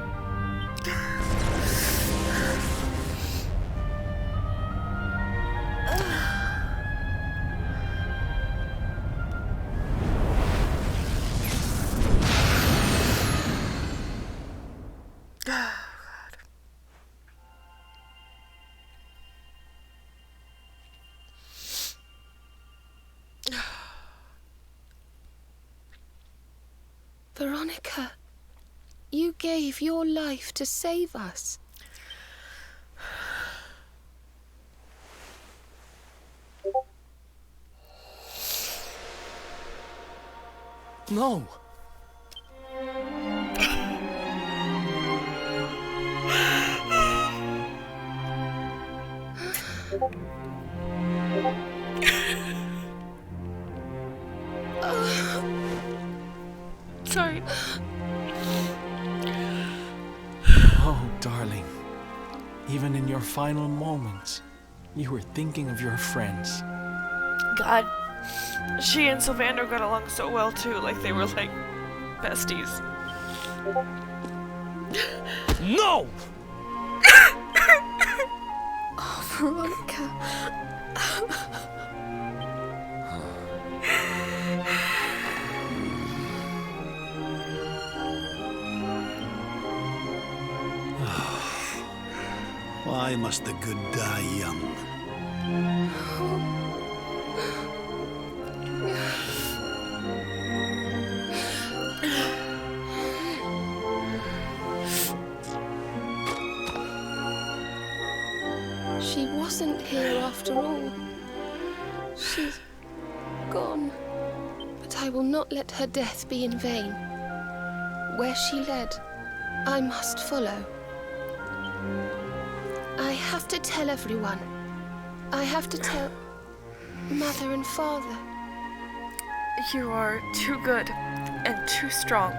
Veronica, you gave your life to save us. No. Sorry. Oh, darling. Even in your final moments, you were thinking of your friends. God, she and Sylvander got along so well too, like they were like besties. No! Oh, Veronica. Why must the good die young? She wasn't here after all. She's gone. But I will not let her death be in vain. Where she led, I must follow. I have to tell everyone. I have to tell Mother and Father. You are too good and too strong.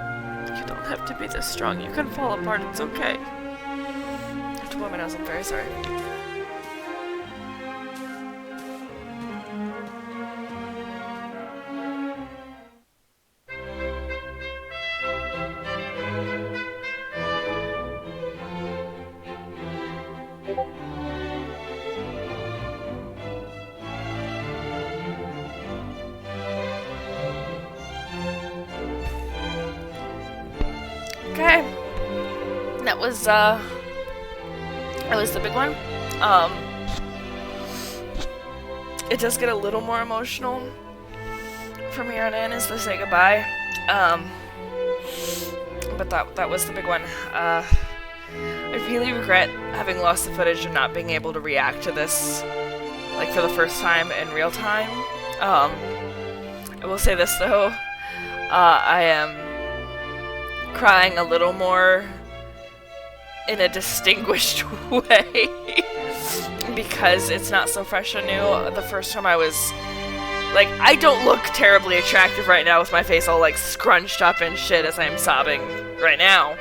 You don't have to be this strong. You can fall apart. It's okay. I have to blow my nose. I'm very sorry. Okay, that was the big one. It does get a little more emotional from here on in as they say goodbye. But that was the big one. I really regret having lost the footage and not being able to react to this, like, for the first time in real time. I will say this though, I am crying a little more in a distinguished way because it's not so fresh and new. The first time I was like, I don't look terribly attractive right now with my face all like scrunched up and shit as I'm sobbing right now,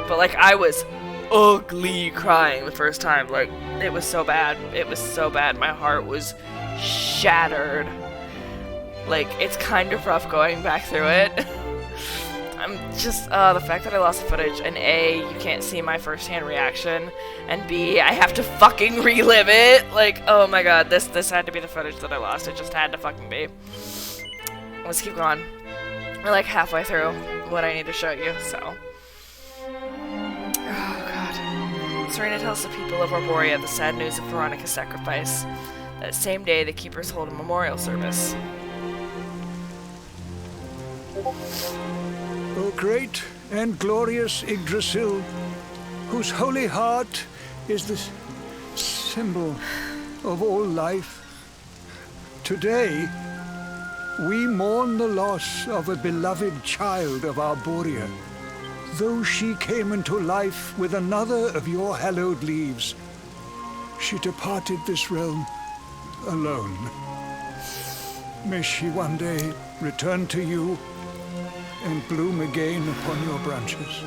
but like I was ugly crying the first time. Like it was so bad. It was so bad. My heart was shattered. Like it's kind of rough going back through it. I'm just, the fact that I lost the footage, and A, you can't see my first-hand reaction, and B, I have to fucking relive it. Like, oh my god, this had to be the footage that I lost. It just had to fucking be. Let's keep going. We're like halfway through what I need to show you, so. Oh god. Serena tells the people of Arboria the sad news of Veronica's sacrifice. That same day, the keepers hold a memorial service. O great and glorious Yggdrasil, whose holy heart is the symbol of all life, today we mourn the loss of a beloved child of Arboria. Though she came into life with another of your hallowed leaves, she departed this realm alone. May she one day return to you and bloom again upon your branches.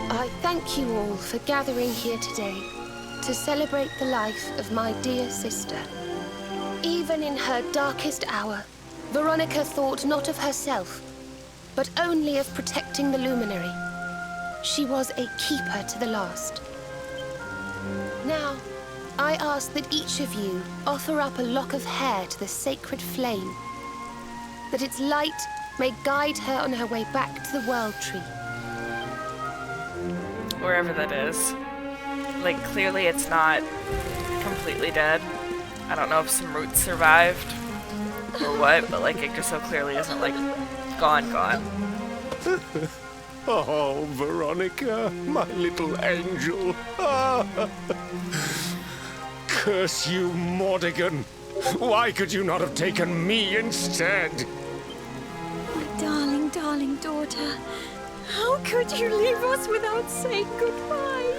I thank you all for gathering here today to celebrate the life of my dear sister. Even in her darkest hour, Veronica thought not of herself, but only of protecting the luminary. She was a keeper to the last. Now, I ask that each of you offer up a lock of hair to the sacred flame, that its light may guide her on her way back to the World Tree. Wherever that is. Like, clearly it's not completely dead. I don't know if some roots survived or what, but like Yggdrasil clearly isn't like gone. Oh, Veronica, my little angel. Curse you, Mordigan. Why could you not have taken me instead? My darling, darling daughter. How could you leave us without saying goodbye?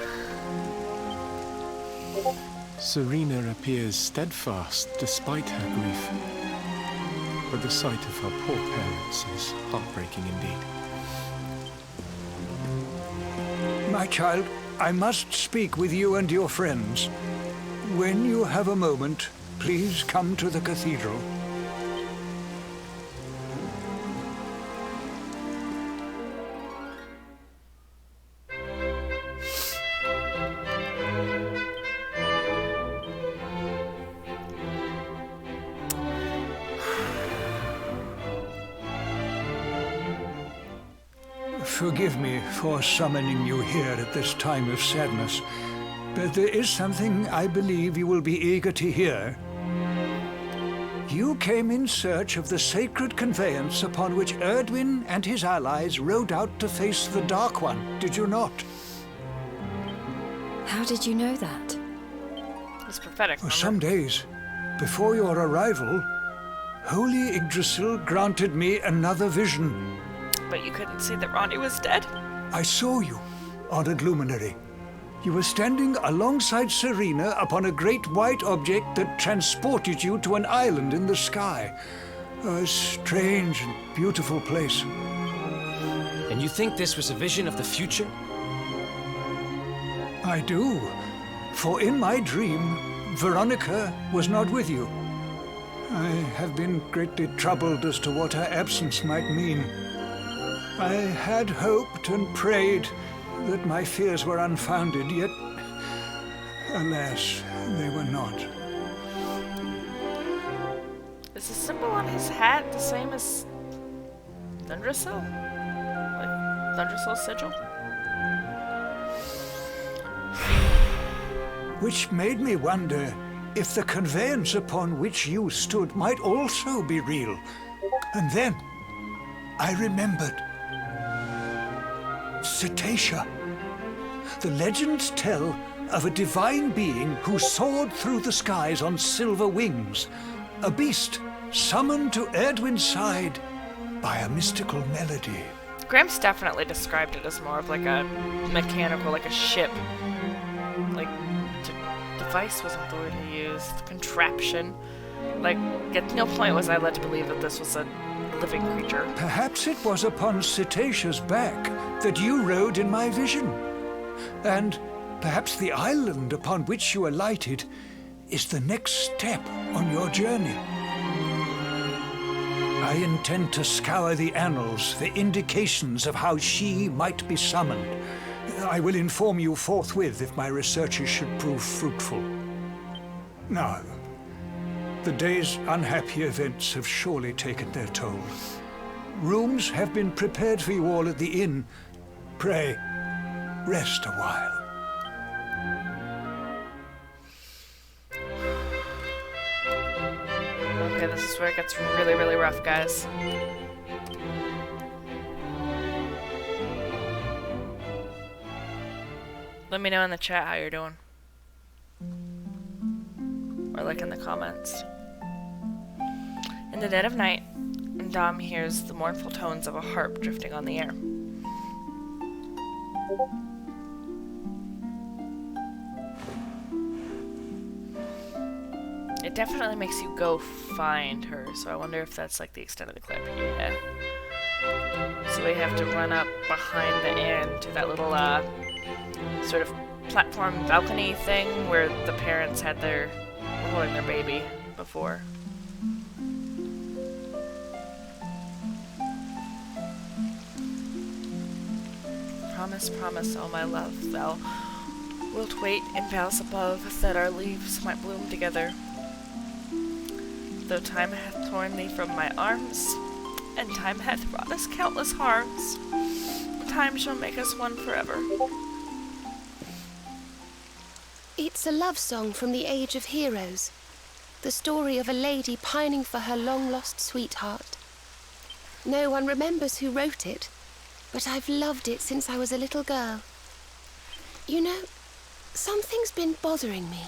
Serena appears steadfast despite her grief. But the sight of her poor parents is heartbreaking indeed. My child, I must speak with you and your friends. When you have a moment, please come to the cathedral. Forgive me for summoning you here at this time of sadness, but there is something I believe you will be eager to hear. You came in search of the sacred conveyance upon which Erdwin and his allies rode out to face the Dark One, did you not? How did you know that? It's prophetic. For some days before your arrival, Holy Yggdrasil granted me another vision. But you couldn't see that Ronnie was dead? I saw you, honored luminary. You were standing alongside Serena upon a great white object that transported you to an island in the sky. A strange and beautiful place. And you think this was a vision of the future? I do, for in my dream, Veronica was not with you. I have been greatly troubled as to what her absence might mean. I had hoped and prayed that my fears were unfounded, yet, alas, they were not. Is the symbol on his hat the same as Yggdrasil? Like Yggdrasil's sigil? Which made me wonder if the conveyance upon which you stood might also be real. And then I remembered. Cetacea. The legends tell of a divine being who soared through the skies on silver wings, a beast summoned to Erdwin's side by a mystical melody. Gramps definitely described it as more of like a mechanical, like a ship. Like, device wasn't the word he used. Contraption. Like, at no point was I led to believe that this was a living creature. Perhaps it was upon Cetacea's back that you rode in my vision. And perhaps the island upon which you alighted is the next step on your journey. I intend to scour the annals for indications of how she might be summoned. I will inform you forthwith if my researches should prove fruitful. Now, the day's unhappy events have surely taken their toll. Rooms have been prepared for you all at the inn. Pray, rest a while. Okay, this is where it gets really, really rough, guys. Let me know in the chat how you're doing. Or like in the comments. In the dead of night, And Dom hears the mournful tones of a harp drifting on the air. It definitely makes you go find her, so I wonder if that's like the extent of the clip. Yeah. So we have to run up behind the inn to that little sort of platform balcony thing where the parents were holding their baby before. Promise, promise, oh my love, thou wilt wait in vows above, that our leaves might bloom together. Though time hath torn thee from my arms, and time hath wrought us countless harms, time shall make us one forever. It's a love song from the Age of Heroes. The story of a lady pining for her long-lost sweetheart. No one remembers who wrote it, but I've loved it since I was a little girl. You know, something's been bothering me.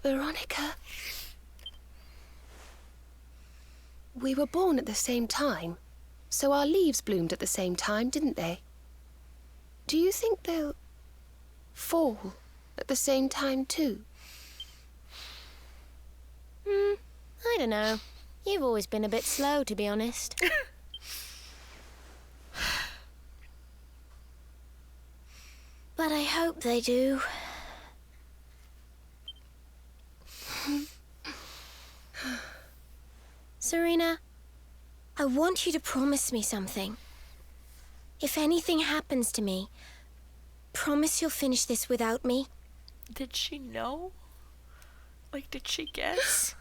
Veronica. We were born at the same time, so our leaves bloomed at the same time, didn't they? Do you think they'll fall at the same time too? I don't know. You've always been a bit slow, to be honest. But I hope they do. Serena, I want you to promise me something. If anything happens to me, promise you'll finish this without me. Did she know? Like, did she guess?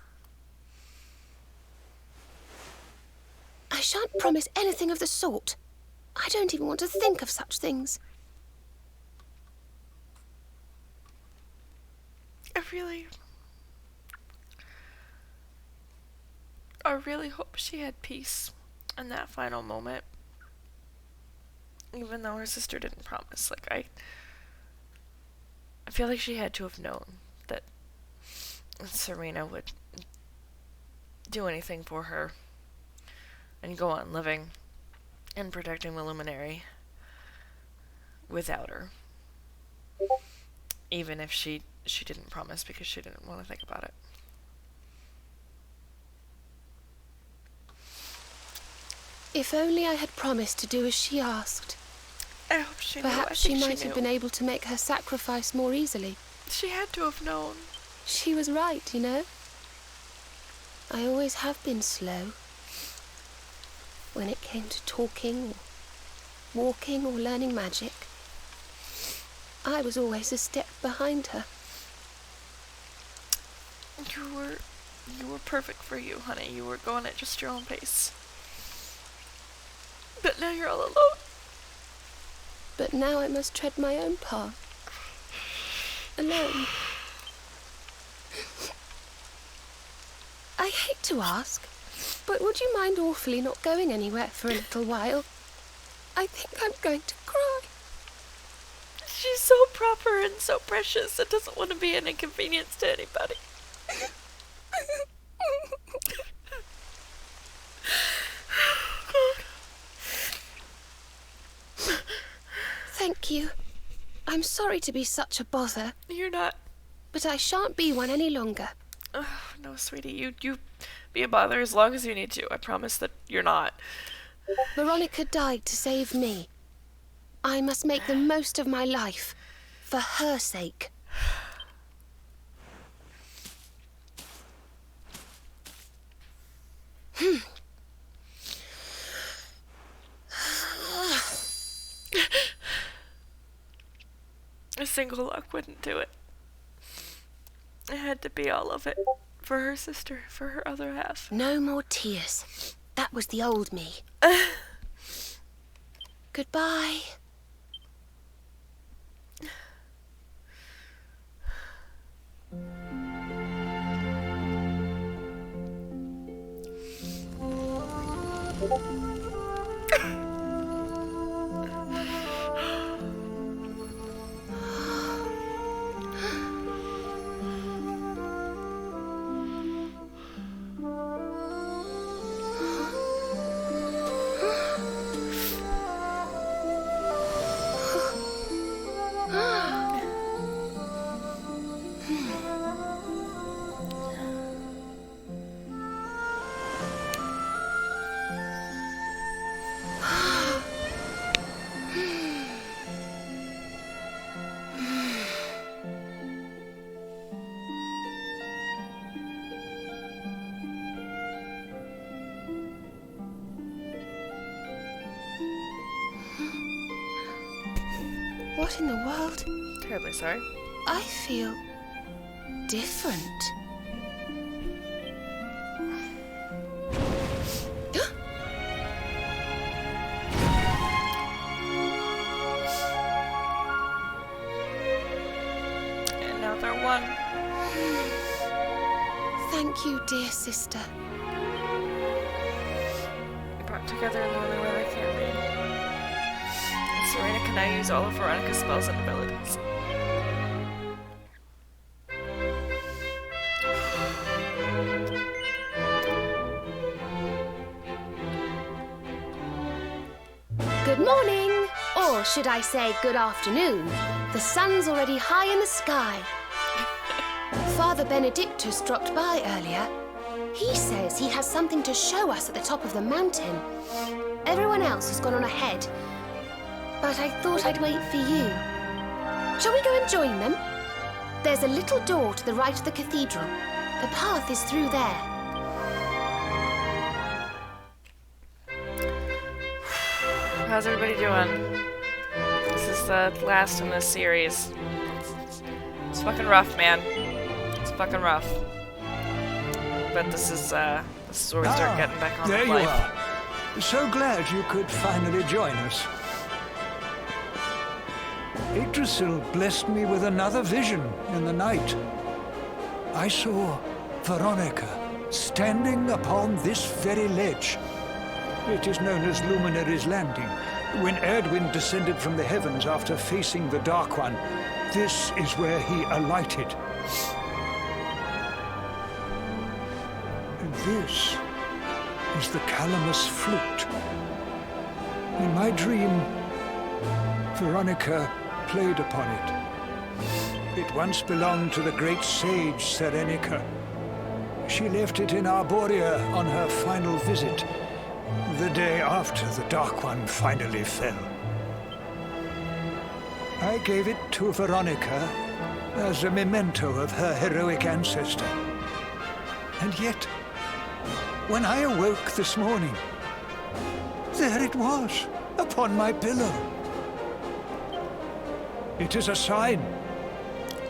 I shan't promise anything of the sort. I don't even want to think of such things. I really hope she had peace in that final moment. Even though her sister didn't promise. Like, I feel like she had to have known that Serena would do anything for her and go on living and protecting the Luminary without her. Even if she didn't promise because she didn't want to think about it. If only I had promised to do as she asked. I hope she knew. Perhaps she might have been able to make her sacrifice more easily. She had to have known. She was right, you know. I always have been slow. When it came to talking, or walking, or learning magic, I was always a step behind her. You were perfect for you, honey. You were going at just your own pace. But now you're all alone. But now I must tread my own path. Alone. I hate to ask, but would you mind awfully not going anywhere for a little while? I think I'm going to cry. She's so proper and so precious and doesn't want to be an inconvenience to anybody. Thank you. I'm sorry to be such a bother. You're not. But I shan't be one any longer. Oh, no, sweetie. You be a bother as long as you need to. I promise that you're not. Veronica died to save me. I must make the most of my life. For her sake. A single look wouldn't do it. It had to be all of it. For her sister, for her other half. No more tears. That was the old me. Goodbye. What in the world? Terribly sorry. I feel different. And now they're one. Thank you, dear sister. Brought together in the only way they can be. And Serena can now use all of Veronica's spells and abilities. Good morning! Or should I say good afternoon? The sun's already high in the sky. Father Benedictus dropped by earlier. He says he has something to show us at the top of the mountain. Everyone else has gone on ahead, but I thought I'd wait for you. Shall we go and join them? There's a little door to the right of the cathedral. The path is through there. How's everybody doing? This is the last in this series. It's fucking rough, man. It's fucking rough. But this is where we start getting back on there with you life. are. So glad you could finally join us. Yggdrasil blessed me with another vision in the night. I saw Veronica standing upon this very ledge. It is known as Luminary's Landing. When Erdwin descended from the heavens after facing the Dark One, this is where he alighted. And this is the Calamus flute. In my dream, Veronica played upon it. It once belonged to the great sage Serenica. She left it in Arboria on her final visit, the day after the Dark One finally fell. I gave it to Veronica as a memento of her heroic ancestor. And yet, when I awoke this morning, there it was, upon my pillow. It is a sign.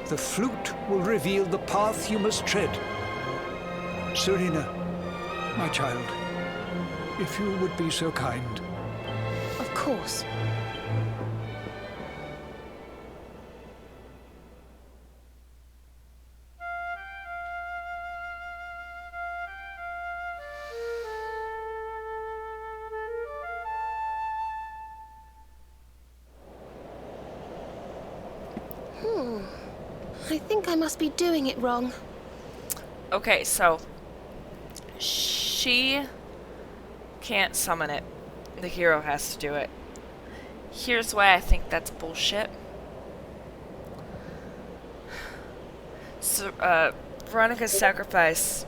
The flute will reveal the path you must tread. Serena, my child, if you would be so kind. Of course. I think I must be doing it wrong. Okay, so she can't summon it. The hero has to do it. Here's why I think that's bullshit. So, Veronica's sacrifice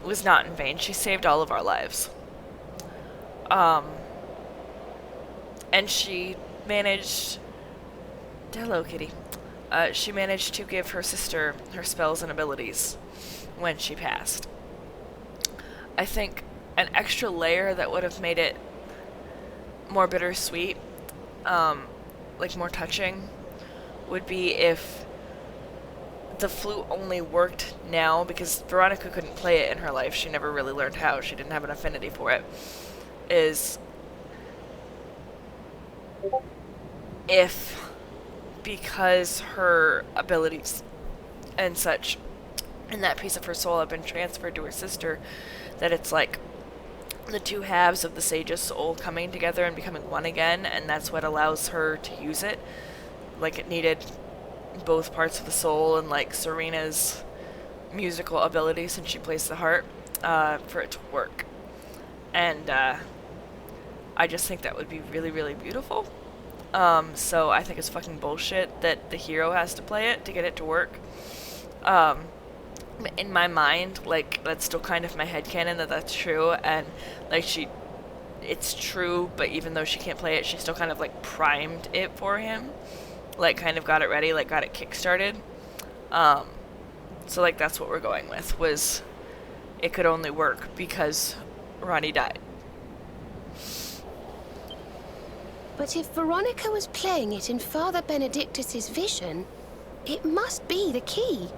was not in vain. She saved all of our lives. And she managed... Hello, kitty. She managed to give her sister her spells and abilities when she passed. I think an extra layer that would have made it more bittersweet, like more touching, would be if the flute only worked now, because Veronica couldn't play it in her life. She never really learned how. She didn't have an affinity for it. Is if, because her abilities and such and that piece of her soul have been transferred to her sister, that it's like the two halves of the sage's soul coming together and becoming one again, and that's what allows her to use it. Like, it needed both parts of the soul and like Serena's musical ability, since she plays the harp, for it to work. And I just think that would be really, really beautiful. So I think it's fucking bullshit that the hero has to play it to get it to work. In my mind, like, that's still kind of my headcanon that that's true, and like it's true, but even though she can't play it, she still kind of like primed it for him, like kind of got it ready, like got it kickstarted. So like that's what we're going with, was it could only work because Ronnie died. But if Veronica was playing it in Father Benedictus's vision, it must be the key.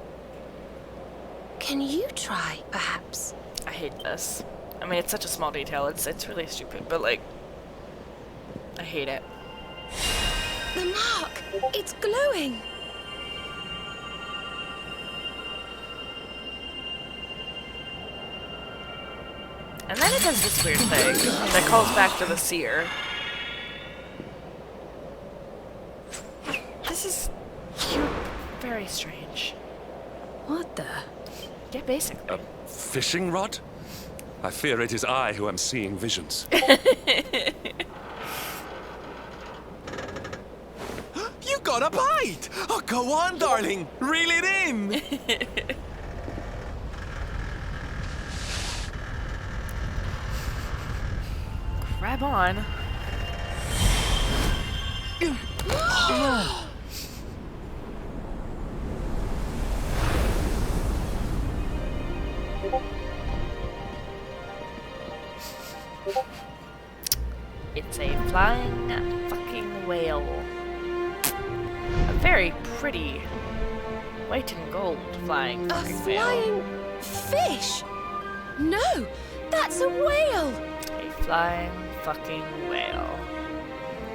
Can you try, perhaps? I hate this. I mean, it's such a small detail. It's really stupid, but like, I hate it. The mark! It's glowing! And then it does this weird thing that calls back to the seer. This is very strange. What the? Yeah, basically. A fishing rod? I fear it is I who am seeing visions. You got a bite! Oh, go on, darling. Reel it in. Grab on. It's a flying fucking whale. A very pretty white and gold flying fucking whale. A flying fish? No, that's a whale! A flying fucking whale.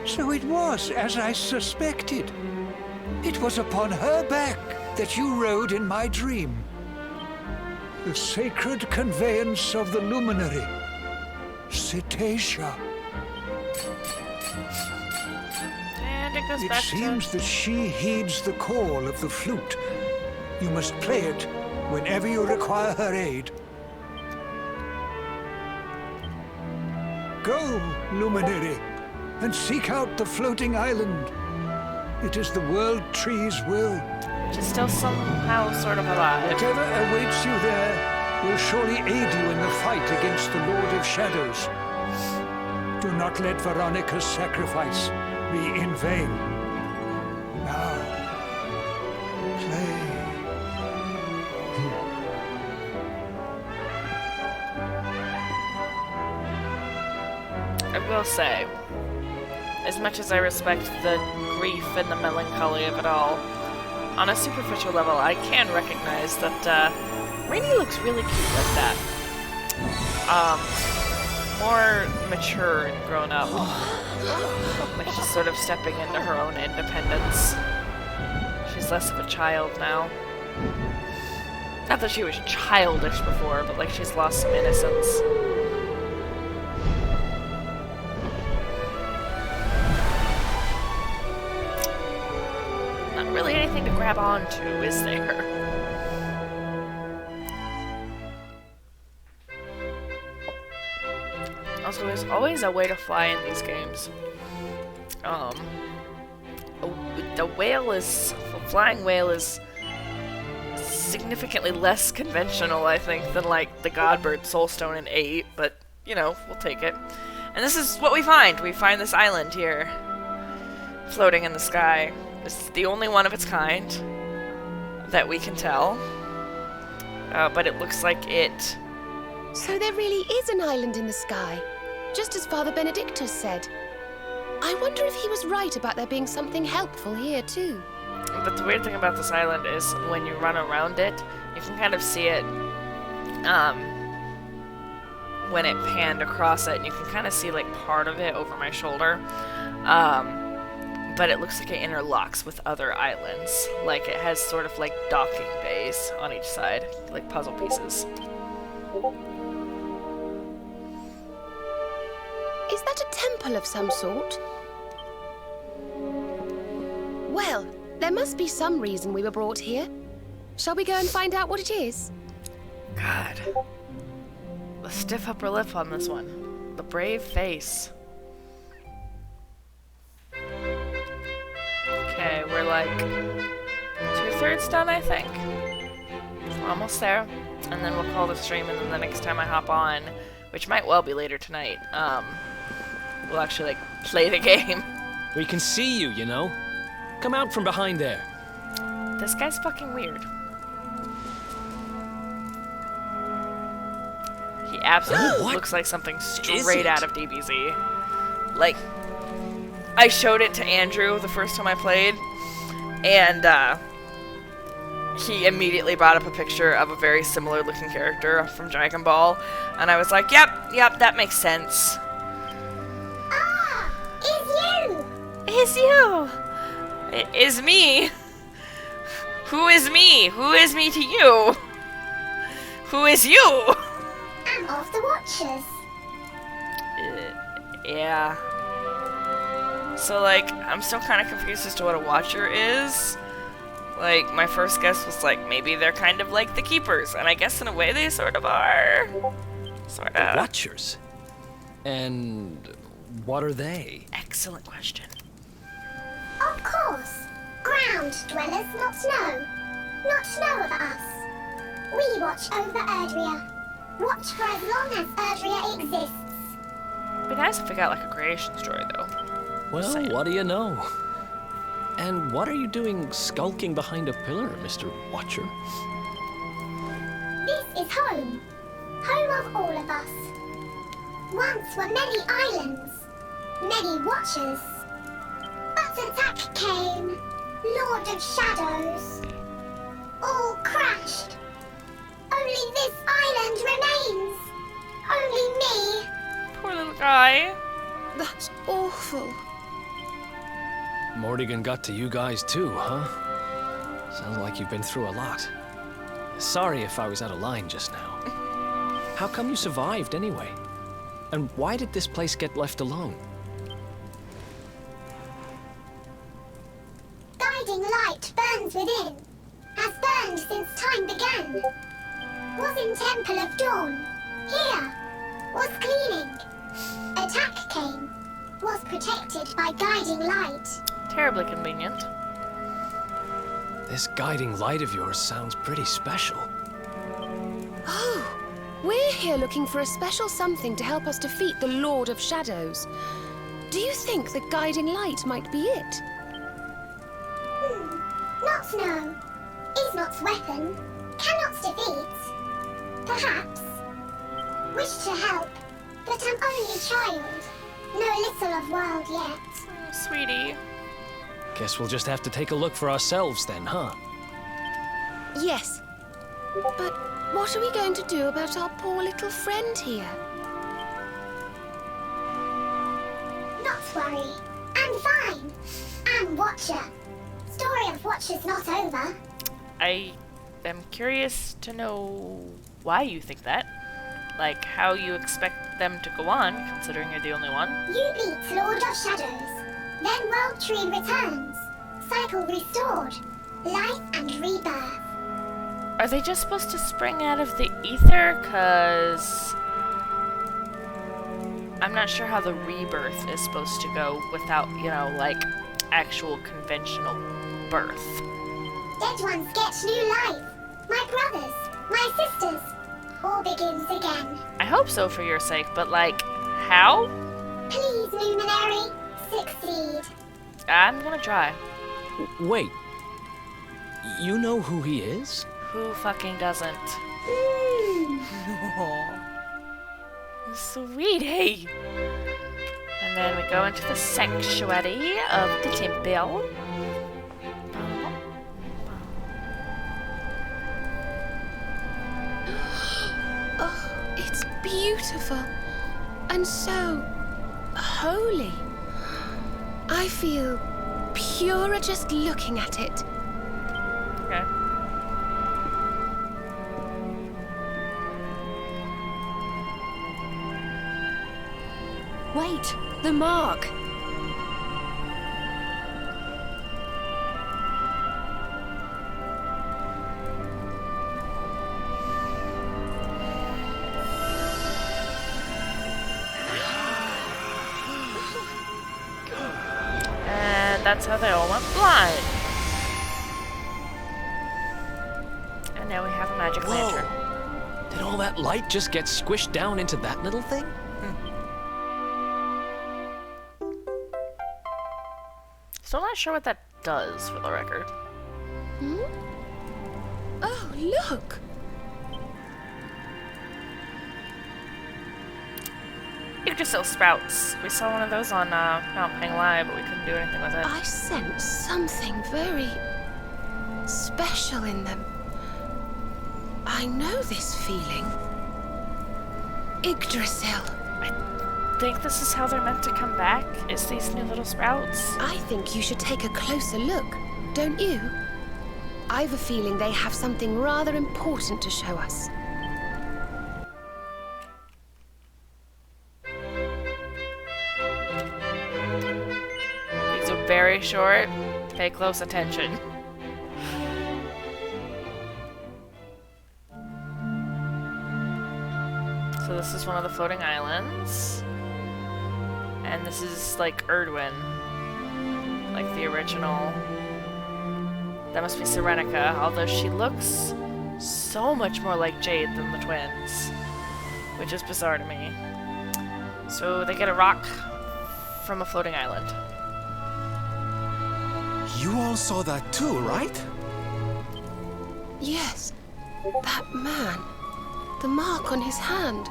So it was as I suspected. It was upon her back that you rode in my dream. The sacred conveyance of the luminary, Cetacea. And it goes It back seems that she heeds the call of the flute. You must play it whenever you require her aid. Go, luminary, and seek out the floating island. It is the world tree's will. Which is still somehow sort of alive. Whatever awaits you there will surely aid you in the fight against the Lord of Shadows. Do not let Veronica's sacrifice be in vain. Now, play. I will say, as much as I respect the grief and the melancholy of it all, on a superficial level, I can recognize that Rainey looks really cute like that. More mature and grown up. Like she's sort of stepping into her own independence. She's less of a child now. Not that she was childish before, but like she's lost some innocence. Not really anything to grab onto, is there? Also, there's always a way to fly in these games. The flying whale is significantly less conventional, I think, than like the Godbird Soulstone in 8, but, you know, we'll take it. And this is what we find. We find this island here, floating in the sky. This is the only one of its kind that we can tell. But it looks like it... So there really is an island in the sky, just as Father Benedictus said. I wonder if he was right about there being something helpful here, too. But the weird thing about this island is when you run around it, you can kind of see it when it panned across it, and you can kind of see like part of it over my shoulder. But it looks like it interlocks with other islands. Like it has sort of like docking bays on each side, like puzzle pieces. Is that a temple of some sort? Well, there must be some reason we were brought here. Shall we go and find out what it is? God. The stiff upper lip on this one. The brave face. Okay, we're like 2/3 done, I think. We're almost there. And then we'll call the stream, and then the next time I hop on, which might well be later tonight, we'll actually, like, play the game. We can see you, you know. Come out from behind there. This guy's fucking weird. He absolutely looks like something straight out of DBZ. Like, I showed it to Andrew the first time I played, and he immediately brought up a picture of a very similar looking character from Dragon Ball, and I was like, yep, that makes sense. Ah, it's you! Is you? It is me. Who is me? Who is me to you? Who is you? I'm of the Watchers. Yeah. So, like, I'm still kind of confused as to what a Watcher is. Like, my first guess was, like, maybe they're kind of like the Keepers, and I guess in a way they sort of are. Sort of. The Watchers? And what are they? Excellent question. Of course. Ground dwellers, not snow. Not snow of us. We watch over Erdria. Watch for as long as Erdria exists. It'd be nice if we got, like, a creation story, though. Well, what do you know? And what are you doing skulking behind a pillar, Mr. Watcher? This is home. Home of all of us. Once were many islands. Many Watchers. But attack came. Lord of Shadows. All crashed. Only this island remains. Only me. Poor little guy. That's awful. Morrigan got to you guys too, huh? Sounds like you've been through a lot. Sorry if I was out of line just now. How come you survived anyway? And why did this place get left alone? Guiding light burns within. Has burned since time began. Was in Temple of Dawn. Here. Was cleaning. Attack came. Was protected by guiding light. Terribly convenient. This guiding light of yours sounds pretty special. Oh, we're here looking for a special something to help us defeat the Lord of Shadows. Do you think the guiding light might be it? Not know. Is not's weapon. Cannot defeat. Perhaps. Wish to help. But I'm only child. Know little of world yet. Oh, sweetie. Guess we'll just have to take a look for ourselves then, huh? Yes. But what are we going to do about our poor little friend here? Not worry. I'm fine. I'm Watcher. Story of Watcher's not over. I am curious to know why you think that. Like, how you expect them to go on, considering you're the only one. You beat Lord of Shadows. Then World Tree returns. Cycle restored. Life and rebirth. Are they just supposed to spring out of the ether? 'Cause I'm not sure how the rebirth is supposed to go without, you know, like, actual conventional birth. Dead ones get new life. My brothers, my sisters. All begins again. I hope so for your sake, but, like, how? Please, Luminary, succeed. I'm gonna try. Wait. You know who he is? Who fucking doesn't? Mm. Sweetie! And then we go into the sanctuary of the temple. Oh, it's beautiful. And so holy. I feel purer just looking at it. Okay. Wait, the mark. And that's how they all went blind. And now we have a magic lantern. Did all that light just get squished down into that little thing? Still not sure what that does, for the record. Hmm? Oh, look! Yggdrasil sprouts. We saw one of those on Mount Panglai, but we couldn't do anything with it. I sense something very special in them. I know this feeling. Yggdrasil. I think this is how they're meant to come back, is these new little sprouts. I think you should take a closer look, don't you? I've a feeling they have something rather important to show us. These are very short. Pay close attention. So this is one of the floating islands. And this is like Erdwin. Like the original. That must be Serenica, although she looks so much more like Jade than the twins. Which is bizarre to me. So they get a rock from a floating island. You all saw that too, right? Yes, that man. The mark on his hand.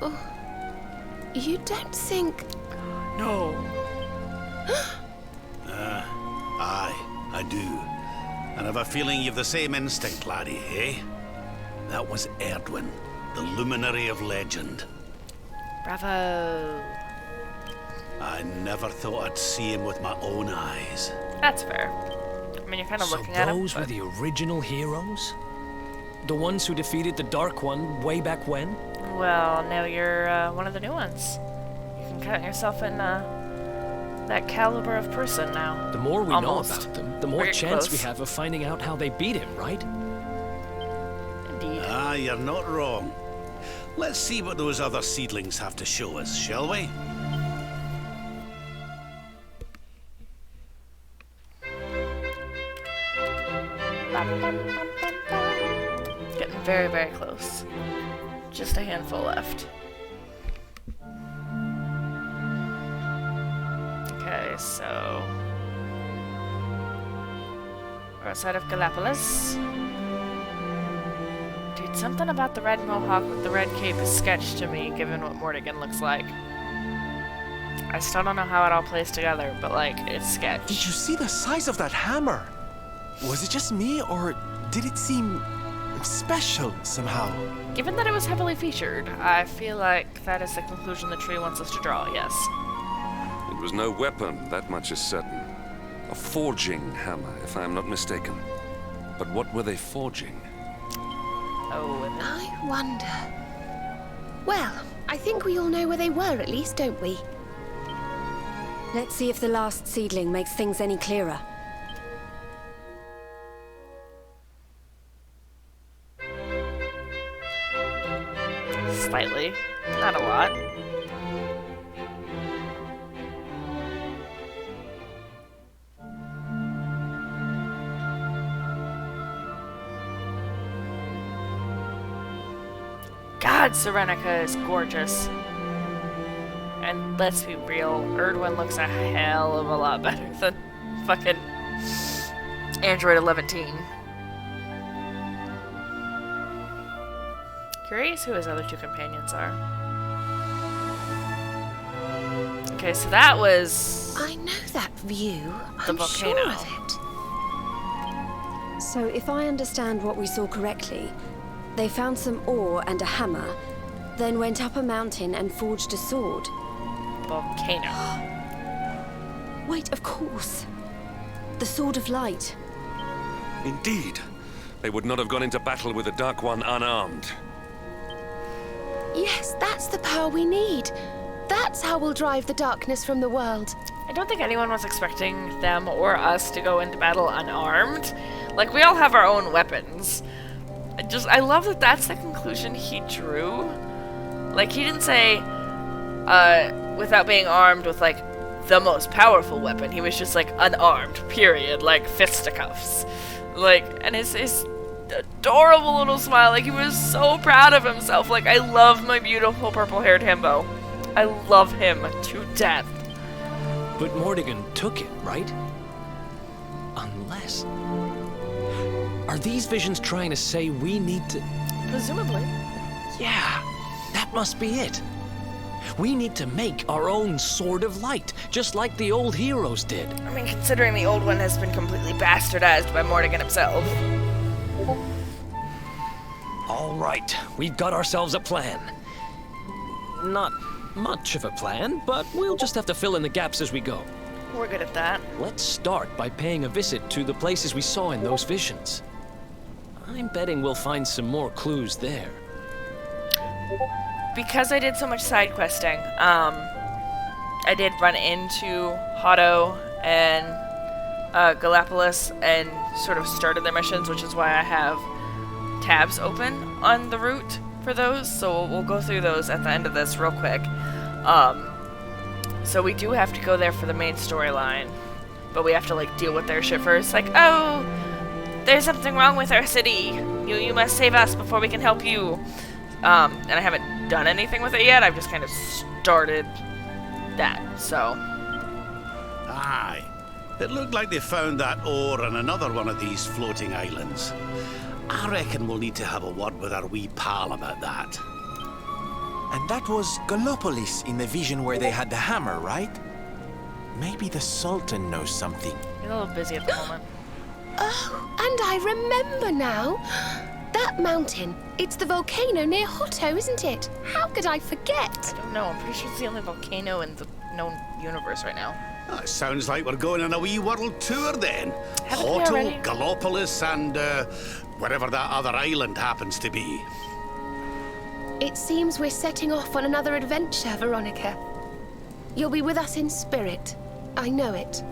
Oh, you don't think... No. Aye, I do. And I've a feeling you've the same instinct, laddie, eh? That was Erdwin, the luminary of legend. Bravo. I never thought I'd see him with my own eyes. That's fair. I mean, you're kind of So looking at him. those were the original heroes? The ones who defeated the Dark One way back when? Well, now you're one of the new ones. You can count yourself in that caliber of person now. The more we Almost. know about them, the more We're chance we close. have of finding out how they beat him, right? Indeed. Ah, you're not wrong. Let's see what those other seedlings have to show us, shall we? Getting very, very close. Just a handful left. Okay, so we're outside of Gallipolis. Dude, something about the red mohawk with the red cape is sketch to me, given what Mortigan looks like. I still don't know how it all plays together, but like, it's sketch. Did you see the size of that hammer? Was it just me, or did it seem special somehow? Given that it was heavily featured, I feel like that is the conclusion the tree wants us to draw, yes. It was no weapon, that much is certain. A forging hammer, if I am not mistaken. But what were they forging? Oh, and I wonder... Well, I think we all know where they were at least, don't we? Let's see if the last seedling makes things any clearer. slightly. Not a lot. God, Serenica is gorgeous. And let's be real, Erdwin looks a hell of a lot better than fucking Android 11. Curious who his other two companions are. Okay, so that was... I know that view. The I'm volcano. sure of it. So if I understand what we saw correctly, they found some ore and a hammer, then went up a mountain and forged a sword. Volcano. Wait, of course. The Sword of Light. Indeed. They would not have gone into battle with the Dark One unarmed. Yes, that's the power we need. That's how we'll drive the darkness from the world. I don't think anyone was expecting them or us to go into battle unarmed. Like, we all have our own weapons. I love that that's the conclusion he drew. Like, he didn't say, without being armed with, like, the most powerful weapon. He was just, like, unarmed, period. Like, fisticuffs. Like, and his adorable little smile. Like, he was so proud of himself. Like, I love my beautiful purple-haired himbo. I love him to death. But Mortigan took it, right? Unless... Are these visions trying to say we need to... Presumably. Yeah, that must be it. We need to make our own Sword of Light, just like the old heroes did. I mean, considering the old one has been completely bastardized by Morrigan himself. All right, we've got ourselves a plan. Not much of a plan, but we'll just have to fill in the gaps as we go. We're good at that. Let's start by paying a visit to the places we saw in those visions. I'm betting we'll find some more clues there. Because I did so much side questing, I did run into Hotto and Gallipolis and sort of started their missions, which is why I have tabs open on the route for those, so we'll go through those at the end of this real quick. So we do have to go there for the main storyline, but we have to like deal with their shit first. Like, oh, there's something wrong with our city. You must save us before we can help you. And I haven't done anything with it yet. I've just kind of started that. So. Aye. It looked like they found that ore on another one of these floating islands. I reckon we'll need to have a word with our wee pal about that. And that was Gallipolis in the vision where they had the hammer, right? Maybe the Sultan knows something. You're a little busy at the moment. Oh, and I remember now. That mountain, it's the volcano near Hotto, isn't it? How could I forget? I don't know. I'm pretty sure it's the only volcano in the known universe right now. It sounds like we're going on a wee world tour then. Haven't we already? Hotto, Gallipolis, and wherever that other island happens to be. It seems we're setting off on another adventure, Veronica. You'll be with us in spirit. I know it.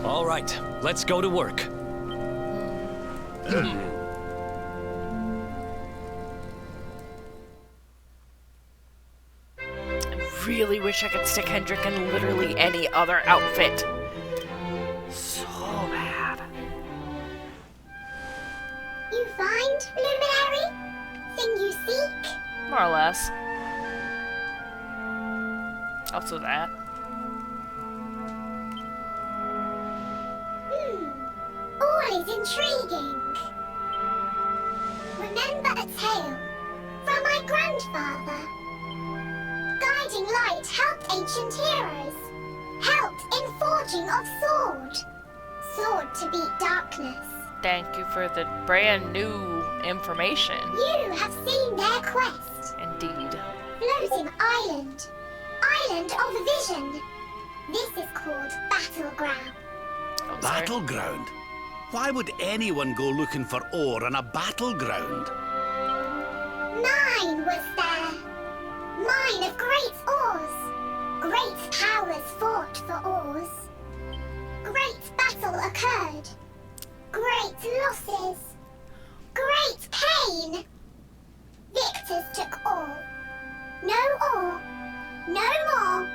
All right, let's go to work. I really wish I could stick Hendrik in literally any other outfit. So bad. You find, Luminary? Thing you seek? More or less. Also that. All is intriguing. Remember a tale from my grandfather. Guiding light helped ancient heroes. Helped in forging of sword. Sword to beat darkness. Thank you for the brand new information. You have seen their quest. Indeed. Floating island. Island of vision. This is called Battleground. Oh, sorry. Battleground? Why would anyone go looking for ore on a battleground? Mine was there. Mine of great ores. Great powers fought for ores. Great battle occurred. Great losses. Great pain. Victors took all. No ore. No more.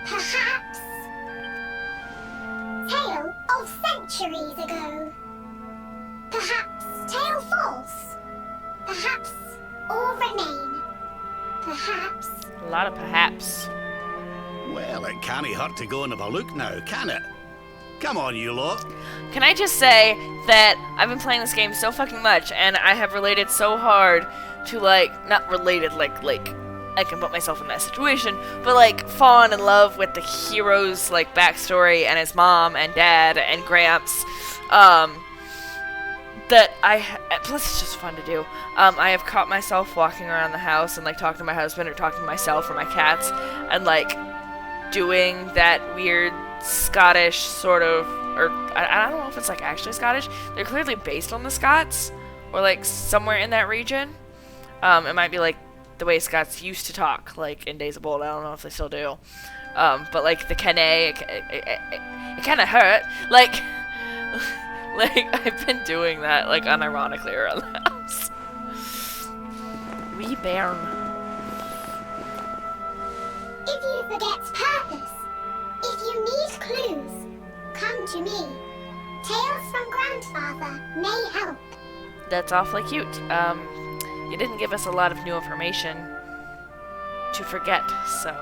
Perhaps. Tale of centuries ago. Perhaps tale false. Perhaps all remain. Perhaps. A lot of perhaps. Well, it can't hurt to go and have a look now, can it? Come on, you lot. Can I just say that I've been playing this game so fucking much, and I have related so hard to, like, not related, like, I can put myself in that situation, but, like, fallen in love with the hero's, like, backstory and his mom and dad and Gramps, that plus it's just fun to do. I have caught myself walking around the house and, like, talking to my husband or talking to myself or my cats, and, like, doing that weird Scottish sort of, or I don't know if it's like actually Scottish. They're clearly based on the Scots, or like somewhere in that region. It might be like the way Scots used to talk, like in Days of Old. I don't know if they still do. But like the Kenne, it kind of hurt. Like, I've been doing that like unironically around the house. Wee bairn. If you forget purpose, if you need clues, come to me. Tales from Grandfather may help. That's awfully cute. You didn't give us a lot of new information to forget, so.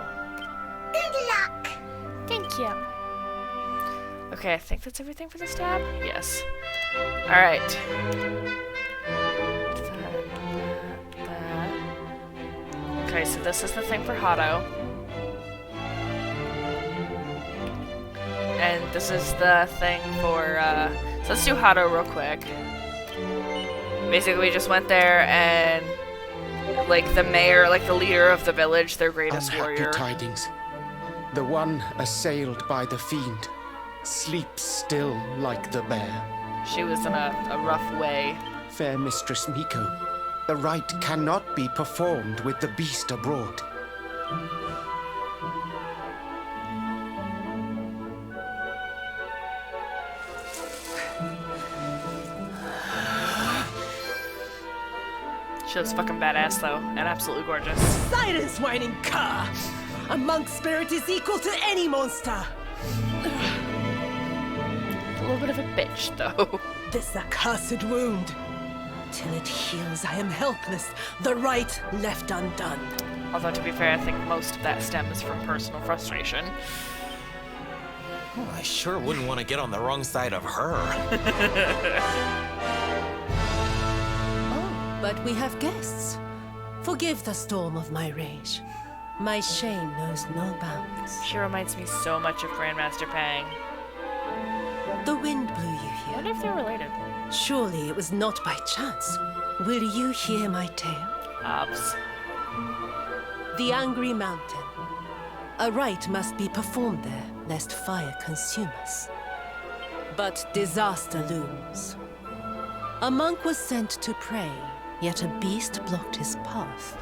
Good luck. Thank you. Okay, I think that's everything for this tab. Yes. Alright. Okay, so this is the thing for Hado. And this is the thing for, so let's do Hado real quick. Basically, we just went there and, like, the mayor, like, the leader of the village, their greatest warrior. Tidings. The one assailed by the fiend sleeps still like the bear. She was in a rough way. Fair Mistress Miko, the rite cannot be performed with the beast abroad. She looks fucking badass, though, and absolutely gorgeous. Silence, whining cur! A monk spirit is equal to any monster! A little bit of a bitch, though. This accursed wound. Till it heals, I am helpless. The rite left undone. Although, to be fair, I think most of that stems from personal frustration. Oh, I sure wouldn't want to get on the wrong side of her. But we have guests. Forgive the storm of my rage. My shame knows no bounds. She reminds me so much of Grandmaster Pang. The wind blew you I here. wonder if they're related. Surely it was not by chance. Will you hear my tale? Obs. The Angry Mountain. A rite must be performed there, lest fire consume us. But disaster looms. A monk was sent to pray, yet a beast blocked his path.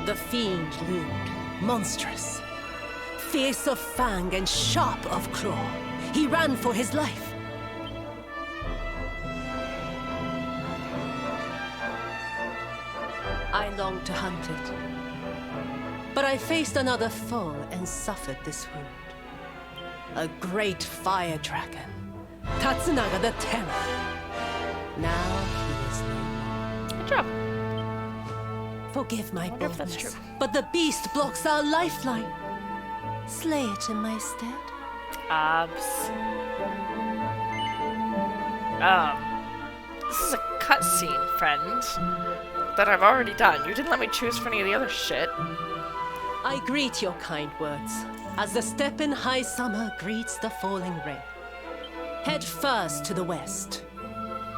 The fiend loomed, monstrous. Fierce of fang and sharp of claw. He ran for his life. I longed to hunt it. But I faced another foe and suffered this wound. A great fire dragon. Tatsunaga the Terror. Now he is no more. Good job. Forgive my wonder if that's boldness, true. but the beast blocks our lifeline. Slay it in my stead. Obs. This is a cutscene, friend, that I've already done. You didn't let me choose for any of the other shit. I greet your kind words, as the steppe in high summer greets the falling rain. Head first to the west.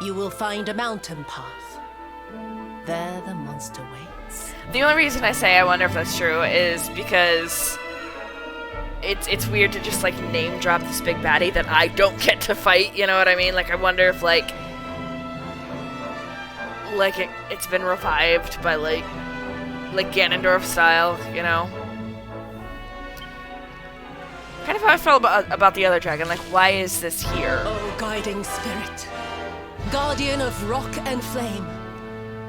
You will find a mountain path. There the monster waits. The only reason I say I wonder if that's true is because it's weird to just like name drop this big baddie that I don't get to fight, you know what I mean? Like I wonder if like it's been revived by like Ganondorf style, you know? Kind of how I felt about the other dragon, like why is this here? Oh, guiding spirit, guardian of rock and flame,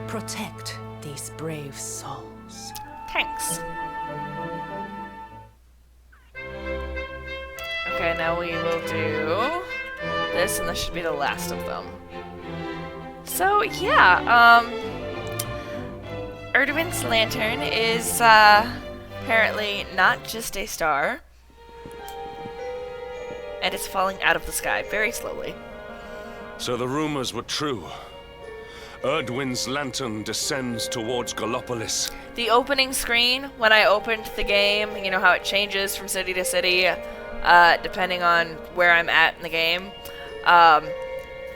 protect these brave souls. Thanks. Okay, now we will do this, and this should be the last of them. So, yeah, Erdwin's lantern is, apparently not just a star. And it's falling out of the sky, very slowly. So the rumors were true. Erdwin's lantern descends towards Gallopolis. The opening screen, when I opened the game, you know how it changes from city to city, depending on where I'm at in the game,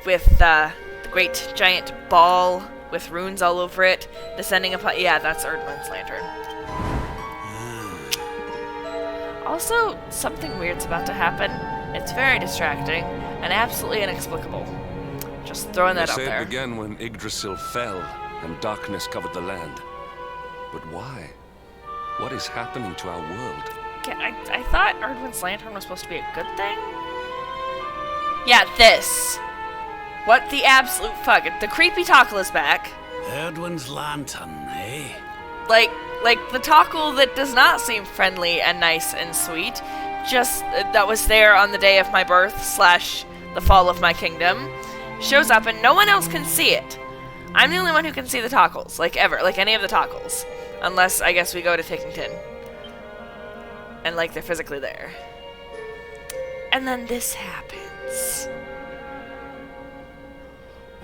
with the great giant ball with runes all over it, descending upon... Yeah, that's Erdwin's lantern. Also, something weird's about to happen. It's very distracting and absolutely inexplicable. Just throwing that out They say there. it began when Yggdrasil fell and darkness covered the land. But why? What is happening to our world? I thought Erdwin's lantern was supposed to be a good thing? Yeah, this. What the absolute fuck? The creepy Tockle is back. Erdwin's lantern, eh? Like the Tockle that does not seem friendly and nice and sweet. Just that was there on the day of my birth / the fall of my kingdom. Shows up and no one else can see it. I'm the only one who can see the Tockles, like ever, like any of the Tockles. Unless, I guess, we go to Tickington. And, like, they're physically there. And then this happens.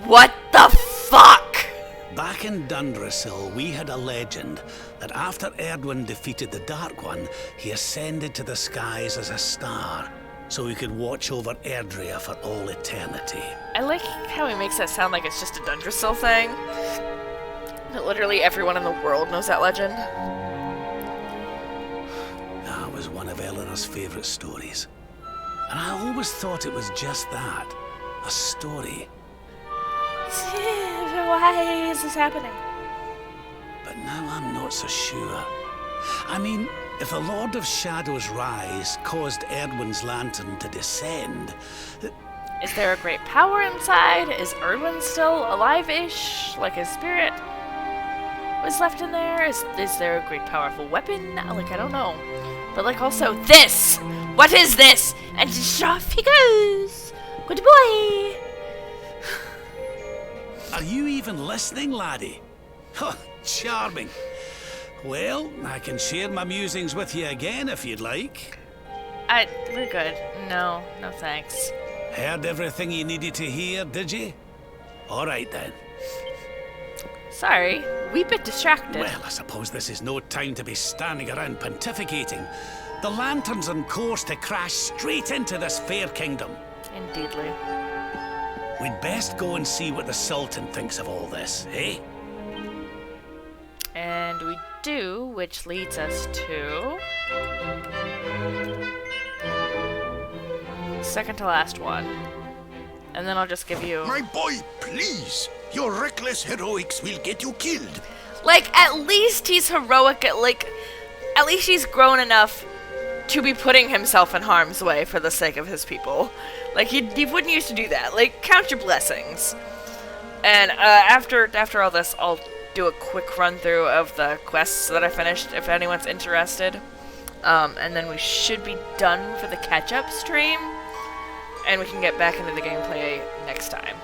What the fuck? Back in Yggdrasil, we had a legend that after Erdwin defeated the Dark One, he ascended to the skies as a star, so he could watch over Erdria for all eternity. I like how he makes that sound like it's just a Yggdrasil thing. But literally everyone in the world knows that legend. That was one of Eleanor's favourite stories. And I always thought it was just that, a story. Why is this happening? But now I'm not so sure. I mean, if the Lord of Shadow's rise caused Erdwin's lantern to descend... Is there a great power inside? Is Erdwin still alive-ish? Like his spirit was left in there? Is there a great powerful weapon? Like, I don't know. But like also this! What is this? And off he goes! Good boy! Are you even listening, laddie? Huh, charming. Well, I can share my musings with you again if you'd like. We're good. No thanks. Heard everything you needed to hear, did you? All right then. Sorry, wee bit distracted. Well, I suppose this is no time to be standing around pontificating. The lantern's on course to crash straight into this fair kingdom. Indeedly. We'd best go and see what the Sultan thinks of all this, eh? And we do, which leads us to... second to last one. And then I'll just give you... My boy, please! Your reckless heroics will get you killed. Like, at least he's heroic, at least he's grown enough to be putting himself in harm's way for the sake of his people. Like, he wouldn't used to do that. Like, count your blessings. And after all this, I'll do a quick run-through of the quests that I finished, if anyone's interested. And then we should be done for the catch-up stream. And we can get back into the gameplay next time.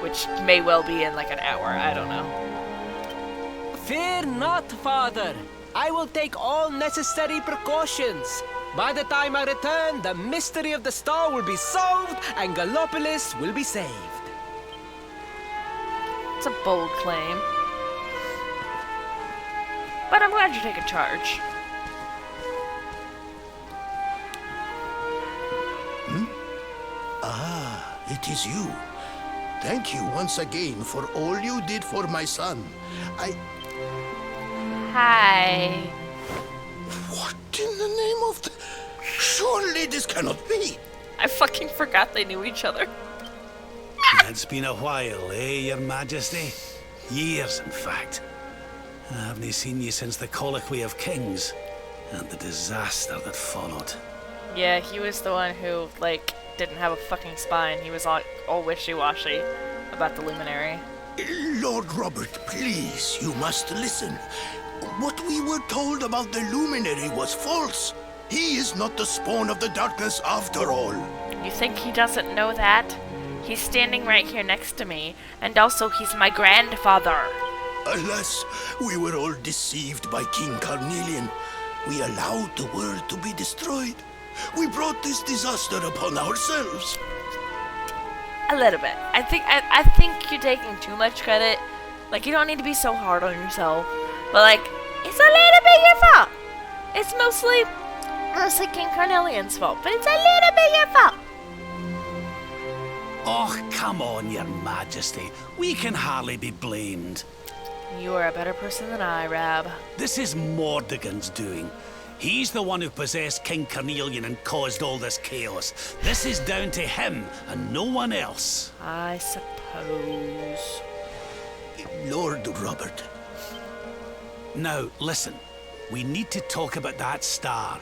Which may well be in like an hour, I don't know. Fear not, Father. I will take all necessary precautions. By the time I return, the mystery of the star will be solved and Gallopolis will be saved. It's a bold claim. But I'm glad you're taking charge. Ah, it is you. Thank you once again for all you did for my son. Hi. What in the name of the... Surely this cannot be. I fucking forgot they knew each other. It's been a while, eh, Your Majesty? Years, in fact. I haven't seen you since the Colloquy of Kings and the disaster that followed. Yeah, he was the one who, like, didn't have a fucking spine. He was all wishy-washy about the Luminary. Lord Robert, please, you must listen. What we were told about the Luminary was false. He is not the spawn of the darkness after all. You think he doesn't know that? He's standing right here next to me, and also he's my grandfather. Alas, we were all deceived by King Carnelian. We allowed the world to be destroyed. We brought this disaster upon ourselves. A little bit. I think you're taking too much credit. Like, you don't need to be so hard on yourself. But, like, it's a little bit your fault. It's mostly King Carnelian's fault, but it's a little bit your fault. Oh, come on, Your Majesty. We can hardly be blamed. You are a better person than I, Rab. This is Mordegon's doing. He's the one who possessed King Carnelian and caused all this chaos. This is down to him and no one else. I suppose. Lord Robert. Now, listen. We need to talk about that star.